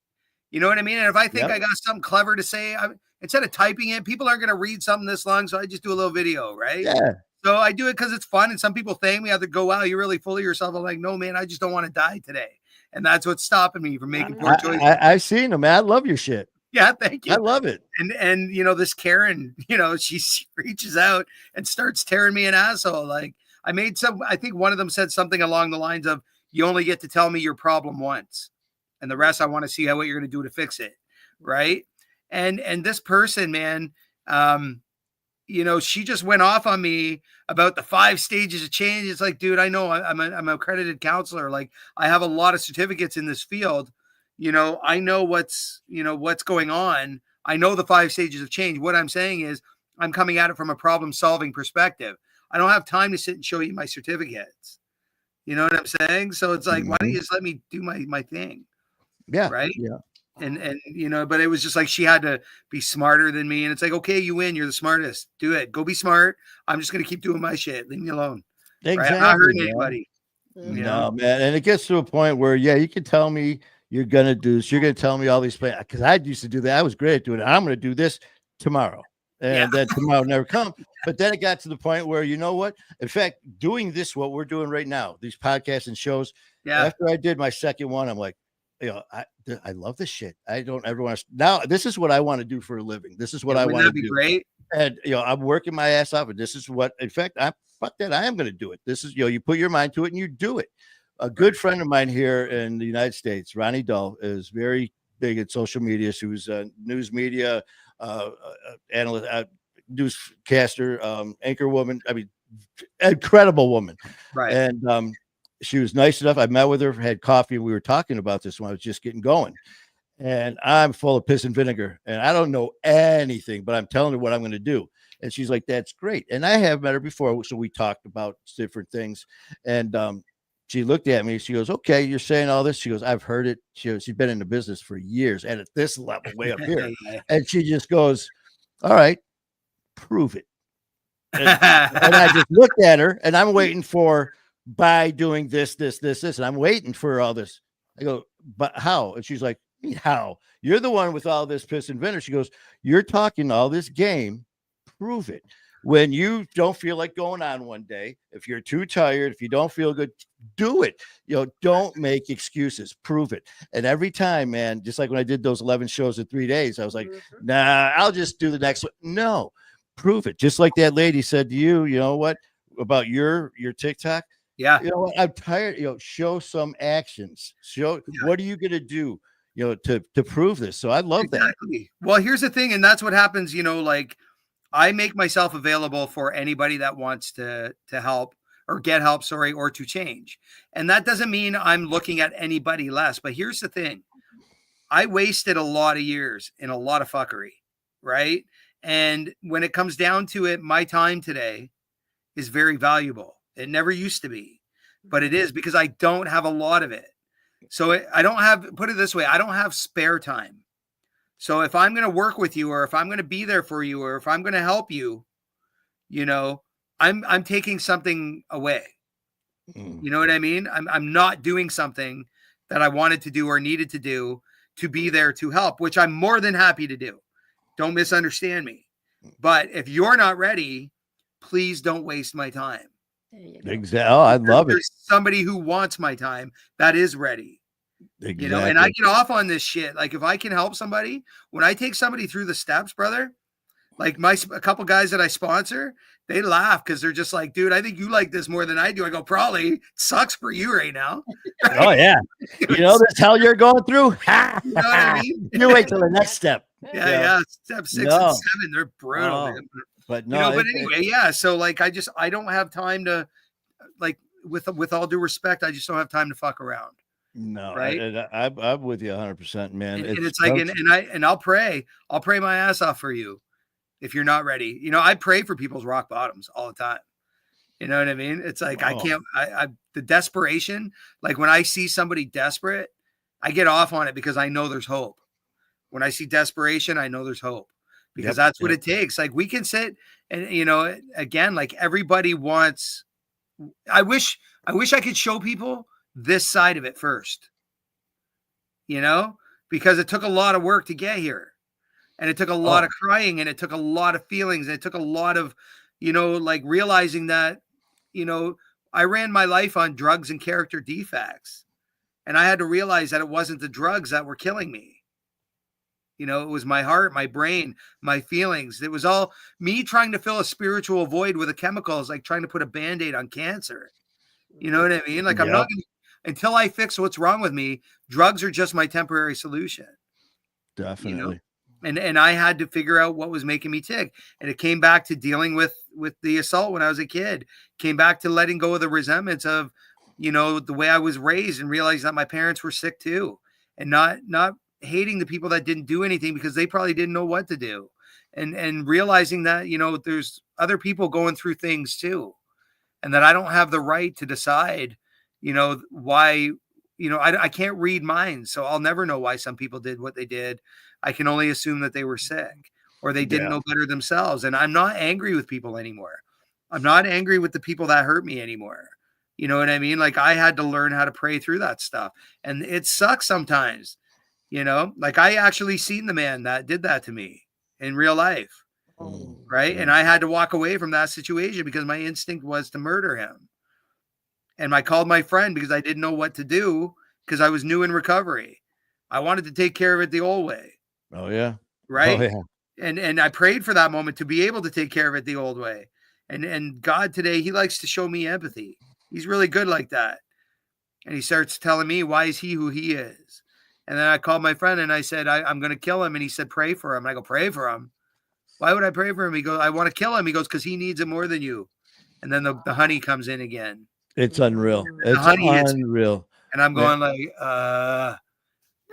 You know what I mean? And if I think I got something clever to say, instead of typing it, people aren't going to read something this long. So I just do a little video, right? Yeah. So I do it because it's fun. And some people thank me. I have to go, wow, you're really full of yourself. I'm like, no, man, I just don't want to die today. And that's what's stopping me from making poor choices. I've seen them, man. I love your shit. Yeah, thank you. I love it. And this Karen, she reaches out and starts tearing me an asshole. Like I think one of them said something along the lines of, you only get to tell me your problem once. And the rest, I want to see what you're going to do to fix it. Right. And this person, man, she just went off on me about the 5 stages of change. It's like, dude, I know I'm an accredited counselor. Like I have a lot of certificates in this field. I know what's going on. I know the 5 stages of change. What I'm saying is I'm coming at it from a problem solving perspective. I don't have time to sit and show you my certificates. You know what I'm saying? So it's like, why don't you just let me do my thing? Yeah. Right. Yeah. And but it was just like she had to be smarter than me. And it's like, okay, you win. You're the smartest. Do it. Go be smart. I'm just going to keep doing my shit. Leave me alone. Exactly. Right? I'm not hurting anybody. No, man. And it gets to a point where, you can tell me you're going to do this. You're going to tell me all these plans. Because I used to do that. I was great at doing it. I'm going to do this tomorrow. And then tomorrow never come. But then it got to the point where, you know what? In fact, doing this, what we're doing right now, these podcasts and shows. Yeah. After I did my second one, I'm like, I love this shit. I don't ever want to. Now, this is what I want to do for a living. This is what I want to do. Great. And, I'm working my ass off. And this is what, in fact, I am going to do it. This is, you put your mind to it and you do it. A good friend of mine here in the United States, Ronnie Dull, is very big at social media. She was a news media analyst, newscaster, anchor woman. I mean, incredible woman. Right. And, she was nice enough. I met with her, had coffee, and we were talking about this when I was just getting going. And I'm full of piss and vinegar, and I don't know anything, but I'm telling her what I'm going to do. And she's like, "That's great." And I have met her before, so we talked about different things. And she looked at me. She goes, "Okay, you're saying all this." She goes, "I've heard it." She's been in the business for years, and at this level, way up here. And she just goes, "All right, prove it." And I just looked at her, and I'm waiting for. By doing this, and I'm waiting for all this. I go, but how? And she's like, how? You're the one with all this piss and vinegar. She goes, you're talking all this game. Prove it. When you don't feel like going on one day, if you're too tired, if you don't feel good, do it. Don't make excuses. Prove it. And every time, man, just like when I did those 11 shows in 3 days, I was like, nah, I'll just do the next one. No, prove it. Just like that lady said to you, you know what, about your TikTok? Yeah. You know what? I'm tired. Show some actions. What are you going to do, to prove this? So I love that. Well, here's the thing. And that's what happens, like I make myself available for anybody that wants to help or get help, or to change. And that doesn't mean I'm looking at anybody less, but here's the thing. I wasted a lot of years in a lot of fuckery. Right. And when it comes down to it, my time today is very valuable. It never used to be, but it is because I don't have a lot of it. So I don't have, put it this way, I don't have spare time. So if I'm going to work with you, or if I'm going to be there for you, or if I'm going to help you, I'm taking something away. You know what I mean? I'm not doing something that I wanted to do or needed to do to be there to help, which I'm more than happy to do. Don't misunderstand me. But if you're not ready, please don't waste my time. Exactly. Oh, I love it. There's somebody who wants my time that is ready. Exactly. You know, and I get off on this shit. Like if I can help somebody, when I take somebody through the steps, brother, like a couple guys that I sponsor, they laugh because they're just like, dude, I think you like this more than I do. I go, probably. It sucks for you right now. Oh yeah. You know this hell you're going through? You know what I mean? You wait till the next step. Yeah. Step 6 and 7, they're brutal, man. But no, you know, but anyway, yeah. So like I don't have time to, like, with all due respect, I just don't have time to fuck around. No, right. I'm with you 100%, man. And it's like, and I'll pray my ass off for you if you're not ready. You know, I pray for people's rock bottoms all the time. You know what I mean? It's like, I can't, the desperation, like when I see somebody desperate, I get off on it because I know there's hope. When I see desperation, I know there's hope because that's what it takes. Like we can sit and, you know, again, like everybody wants, I wish I could show people this side of it first, you know, because it took a lot of work to get here and it took a lot of crying and it took a lot of feelings. And it took a lot of, you know, like realizing that, you know, I ran my life on drugs and character defects and I had to realize that it wasn't the drugs that were killing me. You know, it was my heart, my brain, my feelings. It was all me trying to fill a spiritual void with a chemical. Is like trying to put a Band-Aid on cancer. You know what I mean? Like I'm not gonna, until I fix what's wrong with me, drugs are just my temporary solution. Definitely. You know? And I had to figure out what was making me tick. And it came back to dealing with the assault when I was a kid. Came back to letting go of the resentments of, you know, the way I was raised and realizing that my parents were sick too. And not hating the people that didn't do anything because they probably didn't know what to do. And realizing that, you know, there's other people going through things too. And that I don't have the right to decide, you know, why, you know, I can't read minds. So I'll never know why some people did what they did. I can only assume that they were sick or they didn't know better themselves. And I'm not angry with people anymore. I'm not angry with the people that hurt me anymore. You know what I mean? Like I had to learn how to pray through that stuff. And it sucks sometimes. You know, like I actually seen the man that did that to me in real life. Right. And I had to walk away from that situation because my instinct was to murder him. And I called my friend because I didn't know what to do because I was new in recovery. I wanted to take care of it the old way. Oh, yeah. Right. Oh, yeah. And I prayed for that moment to be able to take care of it the old way. And God today, he likes to show me empathy. He's really good like that. And he starts telling me, why is he who he is? And then I called my friend and I said, I'm going to kill him. And he said, pray for him. And I go, pray for him. Why would I pray for him? He goes, I want to kill him. He goes, because he needs it more than you. And then the honey comes in again. It's unreal. It's unreal. And I'm going like,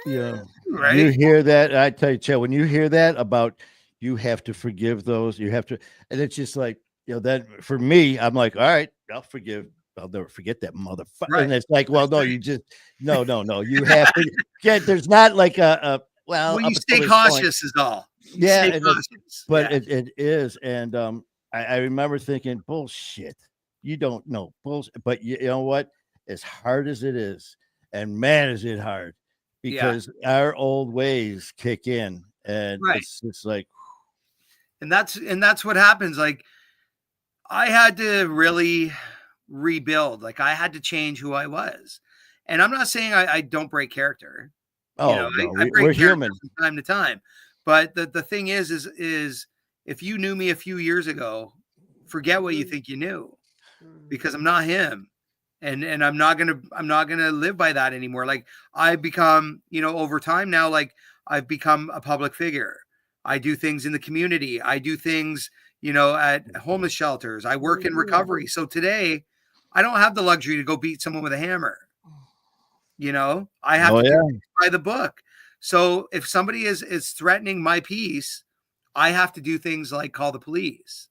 yeah. Right. You hear that? I tell you, Chad, when you hear that about you have to forgive those, you have to, and it's just like, you know, that for me, I'm like, all right, I'll forgive. I'll never forget that motherfucker. Right. And it's like, well, no, you just no. You have to get. There's not like well, you stay cautious is all. Yeah, it is. And I remember thinking, bullshit. You don't know bullshit, but you know what? As hard as it is, and man, is it hard because our old ways kick in, and it's like, and that's what happens. Like I had to really rebuild. Like I had to change who I was. And I'm not saying I don't break character. Oh, you know, no, I break we're human from time to time. But the thing is if you knew me a few years ago, forget what you think you knew, because I'm not him. And I'm not gonna live by that anymore. Like I've become, you know, over time now, like I've become a public figure. I do things in the community. I do things, you know, at homeless shelters. I work in recovery. So today I don't have the luxury to go beat someone with a hammer. You know, I have to do by the book. So if somebody is threatening my peace, I have to do things like call the police.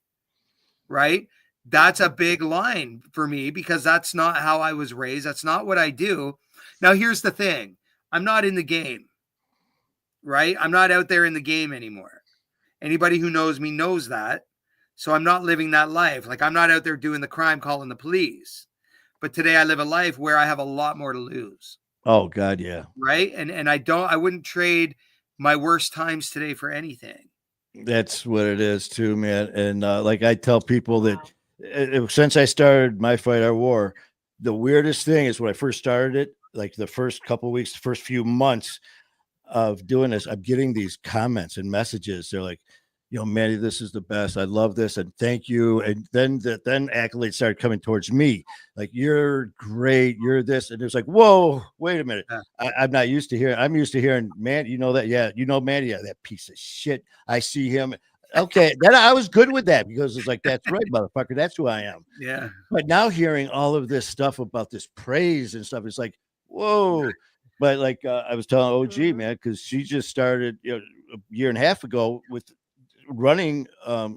Right. That's a big line for me because that's not how I was raised. That's not what I do. Now, here's the thing. I'm not in the game. Right. I'm not out there in the game anymore. Anybody who knows me knows that. So I'm not living that life. Like I'm not out there doing the crime, calling the police. But today I live a life where I have a lot more to lose. Oh God, yeah. Right. And I wouldn't trade my worst times today for anything. That's what it is too, man. And like I tell people that since I started My Fight Our War, the weirdest thing is when I first started it, like the first couple of weeks, the first few months of doing this, I'm getting these comments and messages. They're like, Manny, this is the best. I love this, and thank you. And then accolades started coming towards me, like you're great, you're this, and it was like, whoa, wait a minute. Yeah. I'm not used to hearing. I'm used to hearing, man, you know that, yeah, Manny, yeah, that piece of shit. I see him. Okay, then I was good with that because it's like, that's right, motherfucker. That's who I am. Yeah. But now hearing all of this stuff about this praise and stuff, it's like, whoa. But like I was telling OG, man, because she just started a year and a half ago with running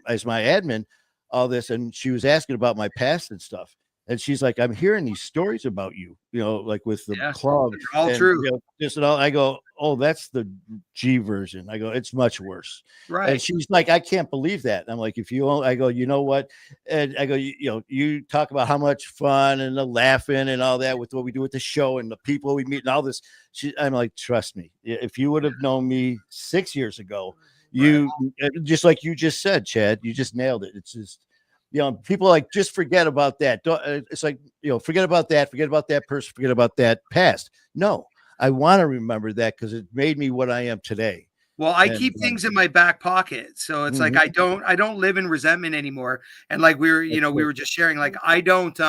as my admin, all this, and she was asking about my past and stuff. And she's like, I'm hearing these stories about you, like with the club. All and, true. This and all. I go, oh, that's the G version. I go, it's much worse. Right. And she's like, I can't believe that. And I'm like, I go, you know what? And I go, you talk about how much fun and the laughing and all that with what we do with the show and the people we meet and all this. I'm like, trust me, if you would have known me 6 years ago, you just like you just said, Chad, you just nailed it. It's just, people like just forget about that. It's like, forget about that person, forget about that past. No, I want to remember that because it made me what I am today. Well, I keep things in my back pocket. So it's like, I don't live in resentment anymore. And like we were just sharing, like, I don't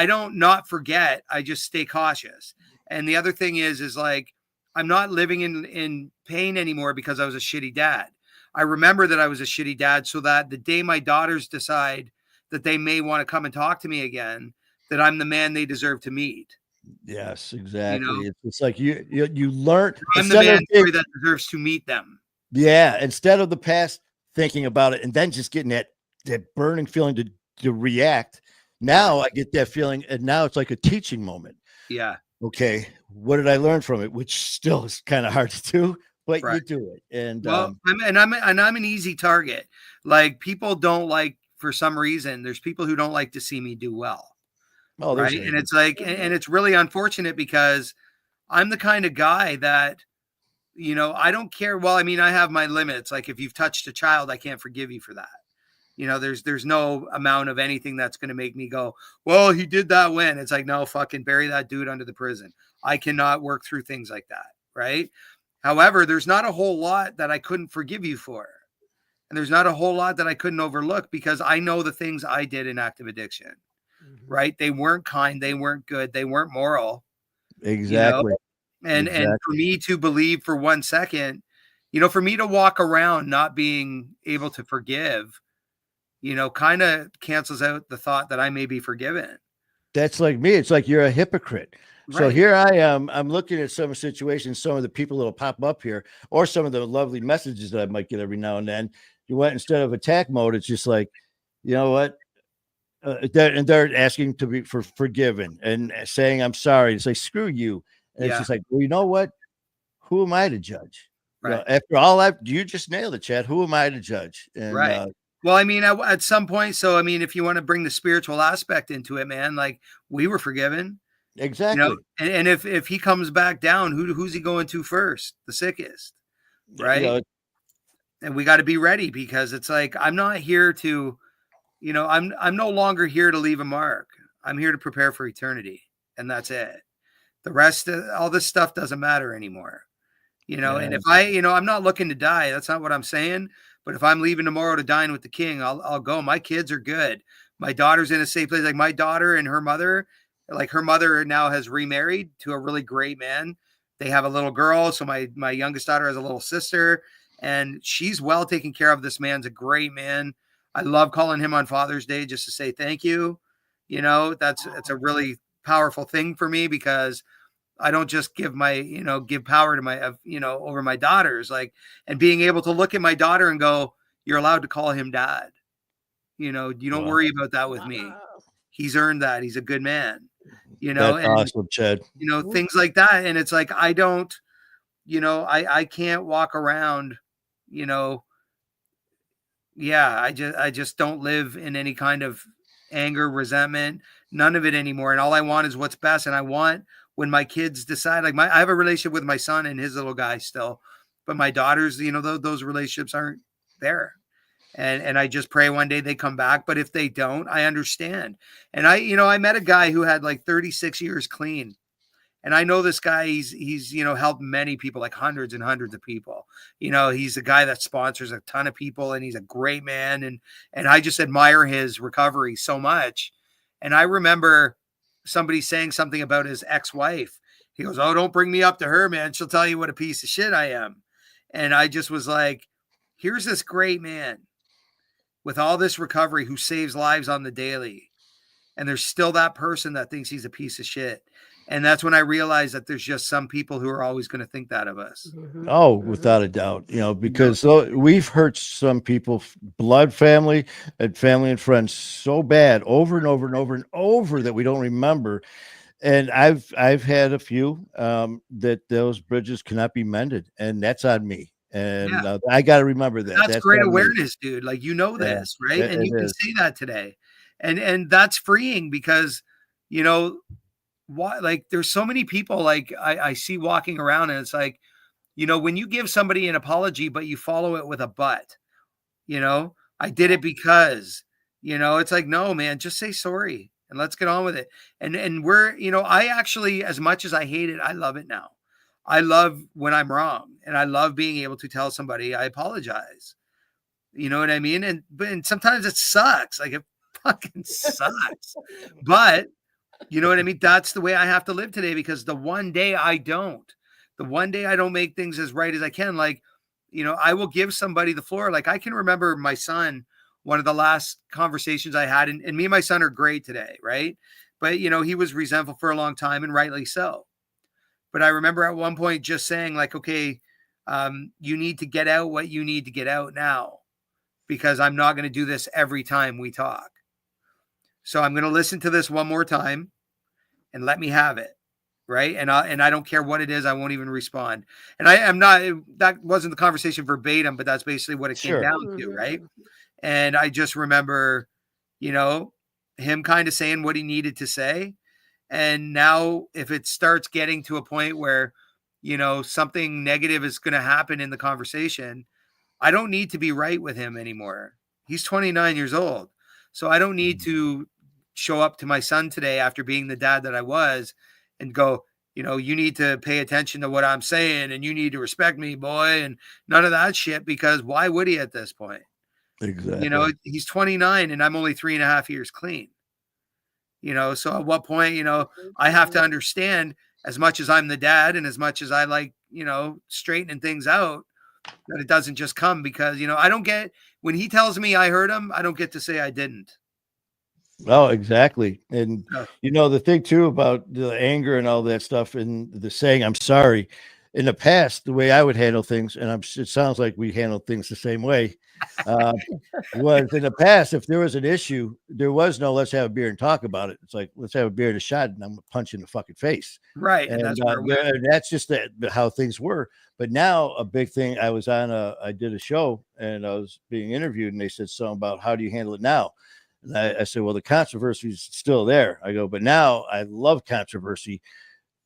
not forget. I just stay cautious. And the other thing is like, I'm not living in pain anymore because I was a shitty dad. I remember that I was a shitty dad so that the day my daughters decide that they may want to come and talk to me again, that I'm the man they deserve to meet. Yes, exactly. It's like you learn. I'm the man that deserves to meet them. Yeah. Instead of the past thinking about it and then just getting that burning feeling to react. Now I get that feeling, and now it's like a teaching moment. Yeah. Okay, what did I learn from it? Which still is kind of hard to do, but you do it. And I'm an easy target. Like, people don't like, for some reason, there's people who don't like to see me do well. Oh, right. And it's like, and it's really unfortunate because I'm the kind of guy that, I don't care. Well, I mean, I have my limits. Like, if you've touched a child, I can't forgive you for that. There's no amount of anything that's going to make me go, well, he did that when. It's like, no, fucking bury that dude under the prison. I cannot work through things like that. Right. However, there's not a whole lot that I couldn't forgive you for. And there's not a whole lot that I couldn't overlook because I know the things I did in active addiction. Right. They weren't kind. They weren't good. They weren't moral. Exactly. And for me to believe for 1 second, for me to walk around not being able to forgive, kind of cancels out the thought that I may be forgiven. That's like me. It's like you're a hypocrite. Right. So here I am. I'm looking at some situations, some of the people that will pop up here, or some of the lovely messages that I might get every now and then. You went, instead of attack mode, it's just like, you know what? They're asking to be forgiven and saying, I'm sorry. It's like, screw you. And it's just like, well, you know what? Who am I to judge? Right. After all, you just nailed it, Chad. Who am I to judge? And, right. Well, I mean, at some point, so I mean, if you want to bring the spiritual aspect into it, man, like, we were forgiven. Exactly. And if he comes back down, who's he going to first? The sickest, right? And we got to be ready because it's like, I'm not here to, I'm no longer here to leave a mark. I'm here to prepare for eternity, and that's it. The rest of all this stuff doesn't matter anymore, And if I'm not looking to die. That's not what I'm saying. But if I'm leaving tomorrow to dine with the king, I'll go. My kids are good. My daughter's in a safe place. Like, my daughter and her mother, like, her mother now has remarried to a really great man. They have a little girl. So my youngest daughter has a little sister, and she's well taken care of. This man's a great man. I love calling him on Father's Day just to say thank you. That's a really powerful thing for me because I don't just give give power to my, over my daughters, like, and being able to look at my daughter and go, you're allowed to call him dad. You don't worry about that with me. He's earned that. He's a good man, That's awesome, Chad. Things like that. And it's like, I don't, I can't walk around, I just don't live in any kind of anger, resentment, none of it anymore. And all I want is what's best. And I want when my kids decide, like I have a relationship with my son and his little guy still, but my daughters, you know, those relationships aren't there. And I just pray one day they come back. But if they don't, I understand. And I met a guy who had like 36 years clean. And I know this guy, he's helped many people, like hundreds and hundreds of people. He's a guy that sponsors a ton of people, and he's a great man. And I just admire his recovery so much. And I remember somebody saying something about his ex-wife. He goes, "Oh, don't bring me up to her, man. She'll tell you what a piece of shit I am." And I just was like, here's this great man with all this recovery who saves lives on the daily. And there's still that person that thinks he's a piece of shit. And that's when I realized that there's just some people who are always going to think that of us. Oh, without a doubt, because we've hurt some people, blood family and friends so bad over and over and over and over that we don't remember. And I've had a few that those bridges cannot be mended, and that's on me. And I got to remember that. That's great awareness, dude. Like, this, right? And you can say that today. And that's freeing because, why, like, there's so many people like I see walking around, and it's like, when you give somebody an apology, but you follow it with a but, I did it because, it's like, no, man, just say sorry and let's get on with it. And we're, I actually, as much as I hate it, I love it now. I love when I'm wrong, and I love being able to tell somebody I apologize. You know what I mean? And sometimes it sucks. Like, it fucking sucks. But you know what I mean? That's the way I have to live today, because the one day I don't make things as right as I can. Like, I will give somebody the floor. Like, I can remember my son, one of the last conversations I had, and me and my son are great today, right? But, he was resentful for a long time, and rightly so. But I remember at one point just saying, like, okay, you need to get out what you need to get out now, because I'm not going to do this every time we talk. So I'm going to listen to this one more time and let me have it. Right. And I don't care what it is. I won't even respond. And that wasn't the conversation verbatim, but that's basically what it came down to. Right. And I just remember, him kind of saying what he needed to say. And now if it starts getting to a point where, something negative is going to happen in the conversation, I don't need to be right with him anymore. He's 29 years old. So I don't need to show up to my son today after being the dad that I was and go, you need to pay attention to what I'm saying, and you need to respect me, boy, and none of that shit, because why would he at this point? Exactly. He's 29 and I'm only 3.5 years clean. So at what point, I have to understand, as much as I'm the dad and as much as I like, straightening things out, that it doesn't just come because, I don't get, when he tells me I hurt him, I don't get to say I didn't. Oh, exactly. And, the thing too about the anger and all that stuff and the saying, I'm sorry, in the past, the way I would handle things, and it sounds like we handle things the same way, was in the past, if there was an issue, there was no, let's have a beer and talk about it. It's like, let's have a beer and a shot, and I'm going to punch you in the fucking face. Right. And that's just how things were. But now a big thing, I did a show and I was being interviewed, and they said something about, how do you handle it now? And I said, well, the controversy is still there. I go, but now I love controversy.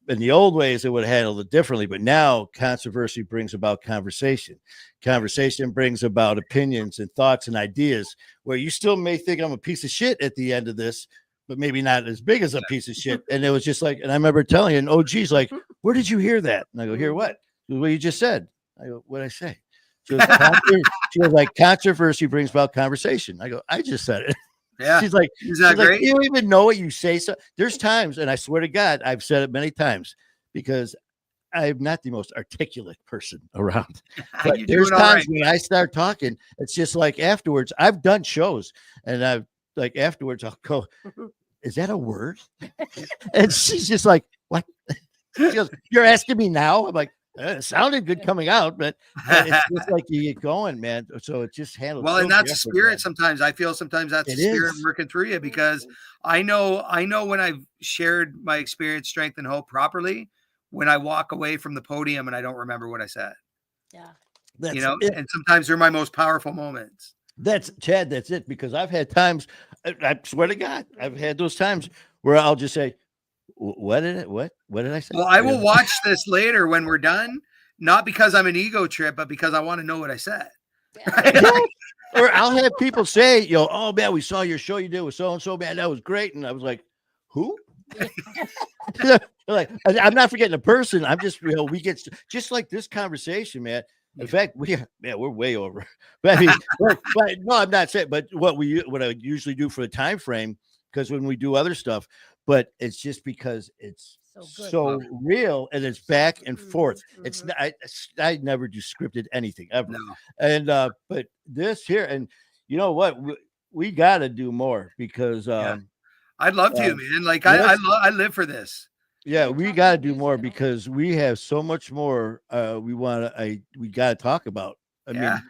In the old ways, they would have handled it differently, but now controversy brings about conversation. Conversation brings about opinions and thoughts and ideas, where you still may think I'm a piece of shit at the end of this, but maybe not as big as a piece of shit. And it was just like, and I remember telling you, and OG's like, where did you hear that? And I go, hear what? What you just said. I go, what'd I say? She was like, controversy brings about conversation. I go, I just said it. Yeah. She's like, great? You don't even know what you say. So there's times, and I swear to God, I've said it many times, because I'm not the most articulate person around. But there's times when I start talking, it's just like afterwards, I've done shows, and I've like afterwards, I'll go, is that a word? And she's just like, what? She goes, you're asking me now? I'm like, it sounded good coming out, but it's just like you get going, man. So it just handles. Well, and that's the spirit. Sometimes I feel that's the spirit working through you, because I know when I've shared my experience, strength, and hope properly, when I walk away from the podium and I don't remember what I said. Yeah. And sometimes they're my most powerful moments. That's Chad. That's it. Because I've had times, I swear to God, I've had those times where I'll just say, What did I say? Well, I will watch this later when we're done, not because I'm an ego trip, but because I want to know what I said. Yeah. Or I'll have people say, oh man, we saw your show you did with so and so, man, that was great. And I was like, who? Like, I'm not forgetting a person. I'm just, we get just like this conversation, man. In fact, we're way over. But I mean, but no, I'm not saying. But what I usually do for the time frame, because when we do other stuff, but it's just because it's so real and it's back and forth. It's not, I never do scripted anything ever. No. And but this here, and you know what, we got to do more because I'd love to, man. Like I live for this. Yeah, we got to do more because we have so much more we got to talk about. I mean,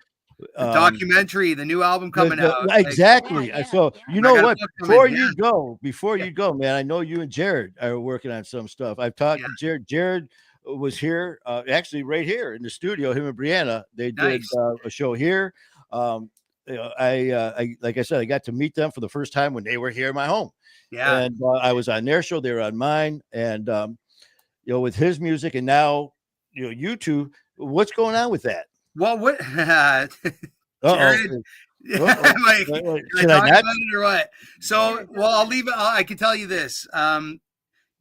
the documentary, the new album coming out. Exactly. So you know what? Before you go, man, I know you and Jared are working on some stuff. I've talked to Jared. Jared was here, actually right here in the studio. Him and Brianna, they did a show here. I like I said, I got to meet them for the first time when they were here in my home. Yeah, and I was on their show, they were on mine, and with his music, and now you two, what's going on with that? Well, what? Jared, should I not? Or what? So, well, I'll leave it. I can tell you this.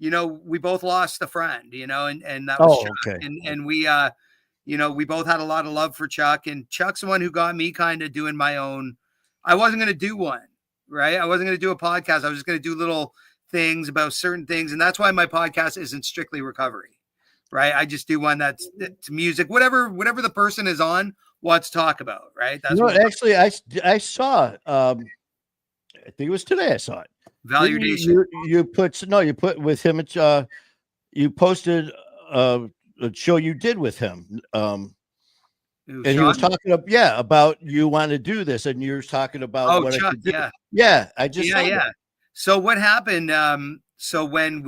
We both lost a friend. And that was Chuck. Okay. And we, we both had a lot of love for Chuck, and Chuck's the one who got me kind of doing my own. I wasn't going to do one. Right. I wasn't going to do a podcast. I was just going to do little things about certain things. And that's why my podcast isn't strictly recovery. Right. I just do one that's music, whatever the person is on wants to talk about. Right. That's actually, I saw, I think it was today I saw it. Valyear. You put with him, you posted a show you did with him. And he was talking about you want to do this, and you were talking about what Chuck, I could do. I just saw that. So what happened? So when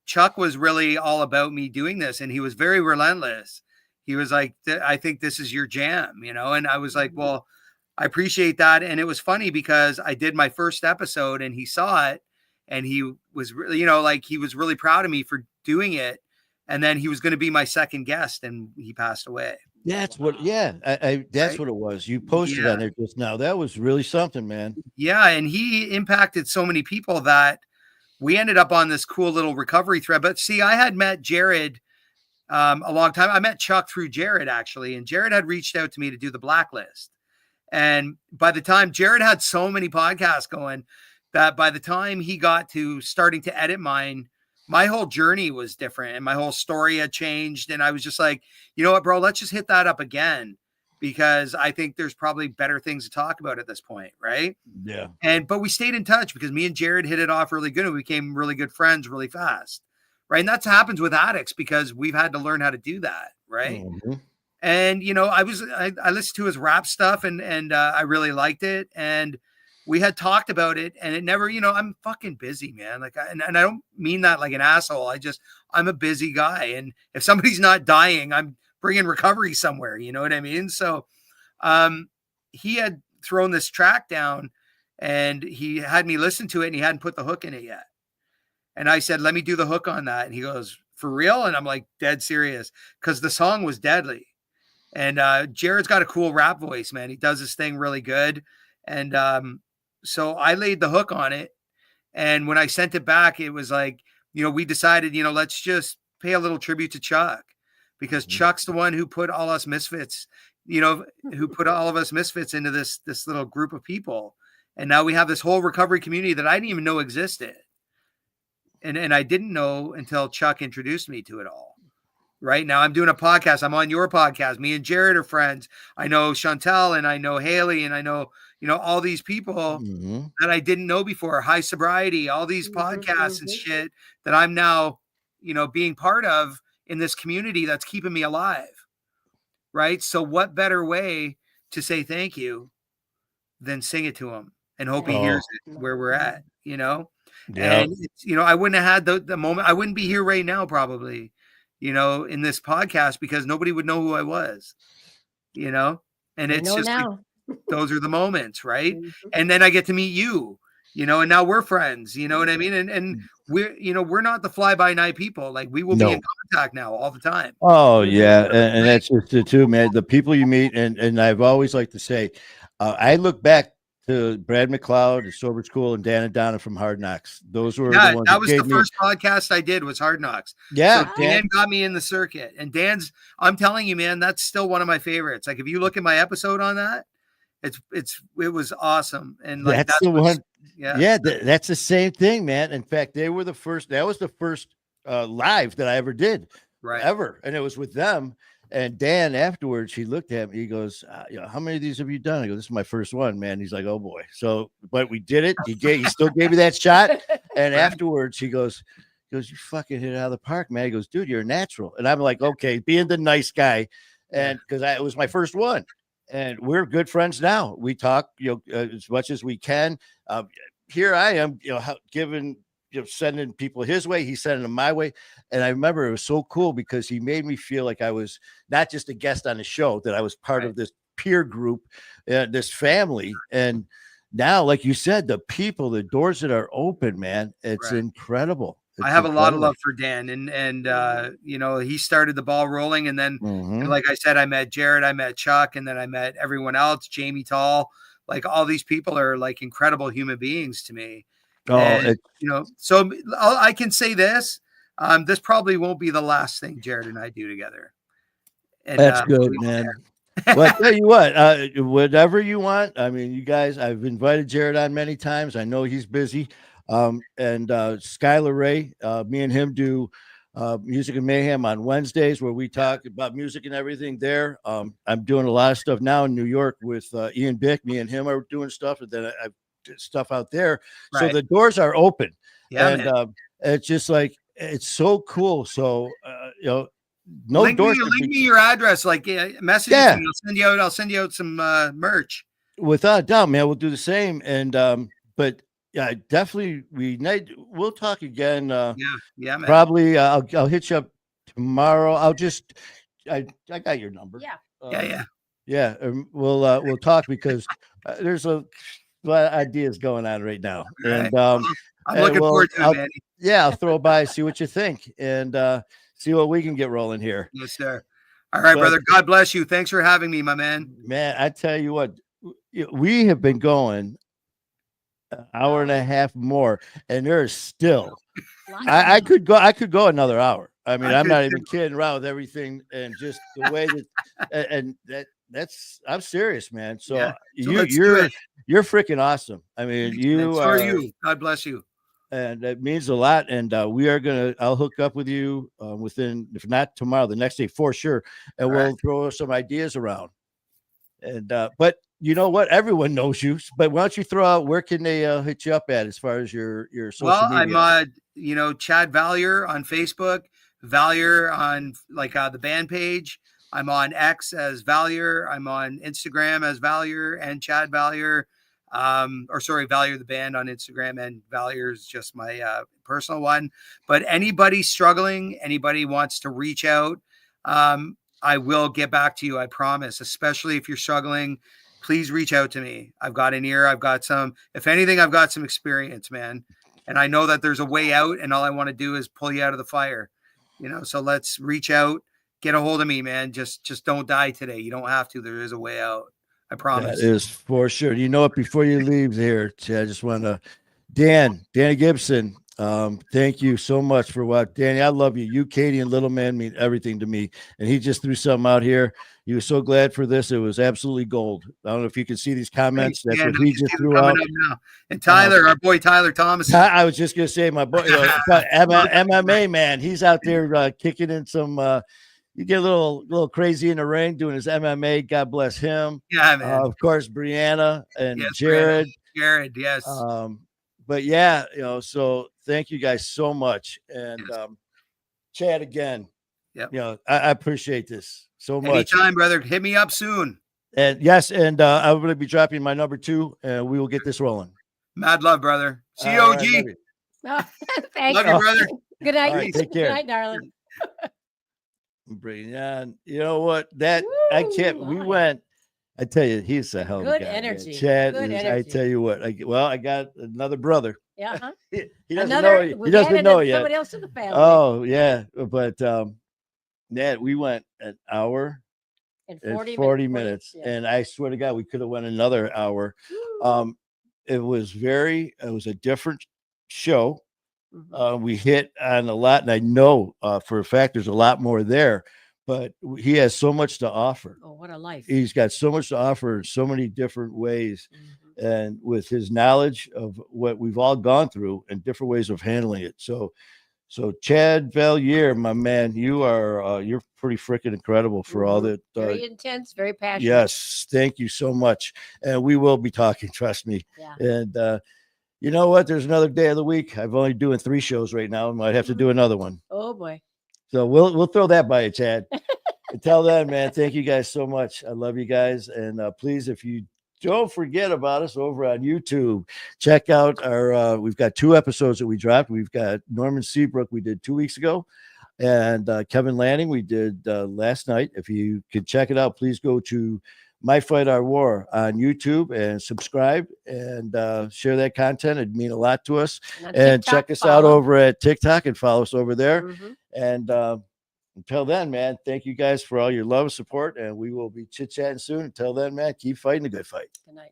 Chuck was really all about me doing this, and he was very relentless. He was like, "I think this is your jam," and I was like, "Well, I appreciate that." And it was funny because I did my first episode, and he saw it, and he was really, he was really proud of me for doing it. And then he was going to be my second guest, and he passed away. That's what, that's what it was. You posted on there just now. That was really something, man. Yeah. And he impacted so many people that we ended up on this cool little recovery thread. But see, I had met Jared a long time. I met Chuck through Jared, actually. And Jared had reached out to me to do the Blacklist. And by the time Jared had so many podcasts going that by the time he got to starting to edit mine, my whole journey was different and my whole story had changed. And I was just like, you know what, bro, let's just hit that up again, because I think there's probably better things to talk about at this point. Right. Yeah. But we stayed in touch because me and Jared hit it off really good. And we became really good friends really fast. Right. And that happens with addicts because we've had to learn how to do that. Right. Mm-hmm. And, I listened to his rap stuff and I really liked it. And we had talked about it, and it never, I'm fucking busy, man. Like, and I don't mean that like an asshole. I'm a busy guy. And if somebody's not dying, I'm bringing recovery somewhere. You know what I mean? So, he had thrown this track down and he had me listen to it, and he hadn't put the hook in it yet. And I said, let me do the hook on that. And he goes, for real? And I'm like, dead serious. Cause the song was deadly. And, Jared's got a cool rap voice, man. He does this thing really good. And, so I laid the hook on it. And when I sent it back, it was like, we decided, let's just pay a little tribute to Chuck, because Chuck's the one who put all us misfits, who put all of us misfits into this little group of people. And now we have this whole recovery community that I didn't even know existed. And I didn't know until Chuck introduced me to it all. Right now I'm doing a podcast. I'm on your podcast. Me and Jared are friends. I know Chantel, and I know Haley, and I know, all these people that I didn't know before. High Sobriety, all these podcasts and shit that I'm now, being part of in this community that's keeping me alive. Right. So what better way to say thank you than sing it to him and hope he hears it where we're at, And it's, I wouldn't have had the moment. I wouldn't be here right now, probably, in this podcast, because nobody would know who I was, and it's just now. Like, those are the moments. Right. And then I get to meet you, and now we're friends, you know what I mean? And we're not the fly by night people. Like we will be in contact now all the time. Oh yeah, and that's just it too, man. The people you meet, and I've always liked to say, I look back to Brad McLeod, and Sober School, and Dan and Donna from Hard Knocks. Those were the ones that was the gave me. first podcast I did was Hard Knocks. Yeah, so Dan got me in the circuit, and Dan's. I'm telling you, man, that's still one of my favorites. Like if you look at my episode on that, it was awesome, and like that's the one. Yeah, that's the same thing, man. In fact, they were the first. That was the first live that I ever did, ever, and it was with them. And Dan afterwards, he looked at me. He goes, "How many of these have you done?" I go, "This is my first one, man." He's like, "Oh boy!" So, but we did it. He still gave me that shot. And afterwards, he goes, "You fucking hit it out of the park, man." He goes, "Dude, you're a natural." And I'm like, "Okay," being the nice guy, and because it was my first one, and we're good friends now. We talk, as much as we can. Here I am, giving. Sending people his way, he's sending them my way. And I remember it was so cool because he made me feel like I was not just a guest on the show, that I was part of this peer group, this family. And now, like you said, the people, the doors that are open, man, it's incredible. I have a lot of love for Dan, and he started the ball rolling, and then like I said, I met Jared, I met Chuck, and then I met everyone else, Jamie Tall. Like all these people are like incredible human beings to me. And, so I can say this, this probably won't be the last thing Jared and I do together. And, that's good, man. Well, I tell you what, whatever you want. I mean, you guys, I've invited Jared on many times. I know he's busy. And Skylar Ray, me and him do Music and Mayhem on Wednesdays, where we talk about music and everything there. I'm doing a lot of stuff now in New York with Ian Bick. Me and him are doing stuff, and then I've stuff out there, so the doors are open. And it's just like it's so cool. So link me your address, like message it to me. I'll send you out some merch. Without a doubt, man. We'll do the same. And but yeah, definitely we'll talk again. Man. Probably I'll hit you up tomorrow. I got your number. Yeah. We'll talk because there's a lot of ideas going on right now. And I'm looking forward to it, man. Yeah, I'll throw by, see what you think, and see what we can get rolling here. Yes, sir. All right, brother. God bless you. Thanks for having me, my man. Man, I tell you what, we have been going an hour and a half more, and there's still I could go another hour. I mean, I'm not even kidding around with everything, and just the way that and that's I'm serious, man. So you're freaking awesome. I mean, so are you. God bless you. And it means a lot. And I'll hook up with you within, if not tomorrow, the next day for sure. And we'll throw some ideas around. And but you know what? Everyone knows you. But why don't you throw out, where can they hit you up at as far as your social media? I'm Chad Valyear on Facebook, Valyear on the band page. I'm on X as Valyear. I'm on Instagram as Valyear and Chad Valyear. Valyear the band on Instagram, and Valyear is just my personal one. But anybody struggling, anybody wants to reach out, I will get back to you. I promise. Especially if you're struggling, please reach out to me. I've got an ear. I've got some. If anything, I've got some experience, man. And I know that there's a way out. And all I want to do is pull you out of the fire. So let's reach out. Get a hold of me, man. Just don't die today. You don't have to. There is a way out. I promise. That is for sure. You know what? Before you leave here, I just want to, Danny Gibson. Thank you so much for what, Danny. I love you. You, Katie, and Little Man mean everything to me. And he just threw something out here. He was so glad for this. It was absolutely gold. I don't know if you can see these comments. That's what he just threw out. And Tyler, our boy Tyler Thomas. I was just gonna say, my boy, MMA man. He's out there kicking in some. You get a little crazy in the ring doing his MMA. God bless him. Yeah, man. Of course, Brianna and Jared. Jared, yes. But yeah, so thank you guys so much. And Chad, again, I appreciate this so much. Anytime, brother. Hit me up soon. And yes, and I'm going to be dropping my number 2, and we will get this rolling. Mad love, brother. COG. Thank you, brother. Good night. Right, take care. Good night, darling. Brianna, you know what? I can't. We went I tell you, he's a hell of a Good guy. man. energy. Chad Good is, I energy. tell you what, I got another brother. Yeah. Huh? He doesn't Another. know. He We've doesn't added know yet. somebody else to the family. Oh yeah, but yeah, we went an hour in and 40, 40 minutes, yeah. and I swear to God, we could have went another hour. Woo. It was a different show. Mhm. We hit on a lot, and I know for a fact there's a lot more there, but he has so much to offer. Oh, what a life. He's got so much to offer in so many different ways. Mhm. And with his knowledge of what we've all gone through and different ways of handling it. So Chad Valyear, my man, you're pretty freaking incredible for all Mhm. that. Very intense, very passionate. Yes, thank you so much. And we will be talking, trust me. Yeah. And you know what? There's another day of the week. I'm only doing 3 shows right now. I might have to do another one. Oh boy. So we'll throw that by you, Chad. Until then, man, thank you guys so much. I love you guys. And please, if you don't forget about us over on YouTube, check out our we've got 2 episodes that we dropped. We've got Norman Seabrook we did 2 weeks ago, and Kevin Lanning we did last night. If you could check it out, please go to My Fight Our War on YouTube and subscribe and share that content. It'd mean a lot to us. And TikTok, check us out over at TikTok and follow us over there. Mhm. And until then, man, thank you guys for all your love and support. And we will be chit chatting soon. Until then, man, keep fighting a good fight. Good night.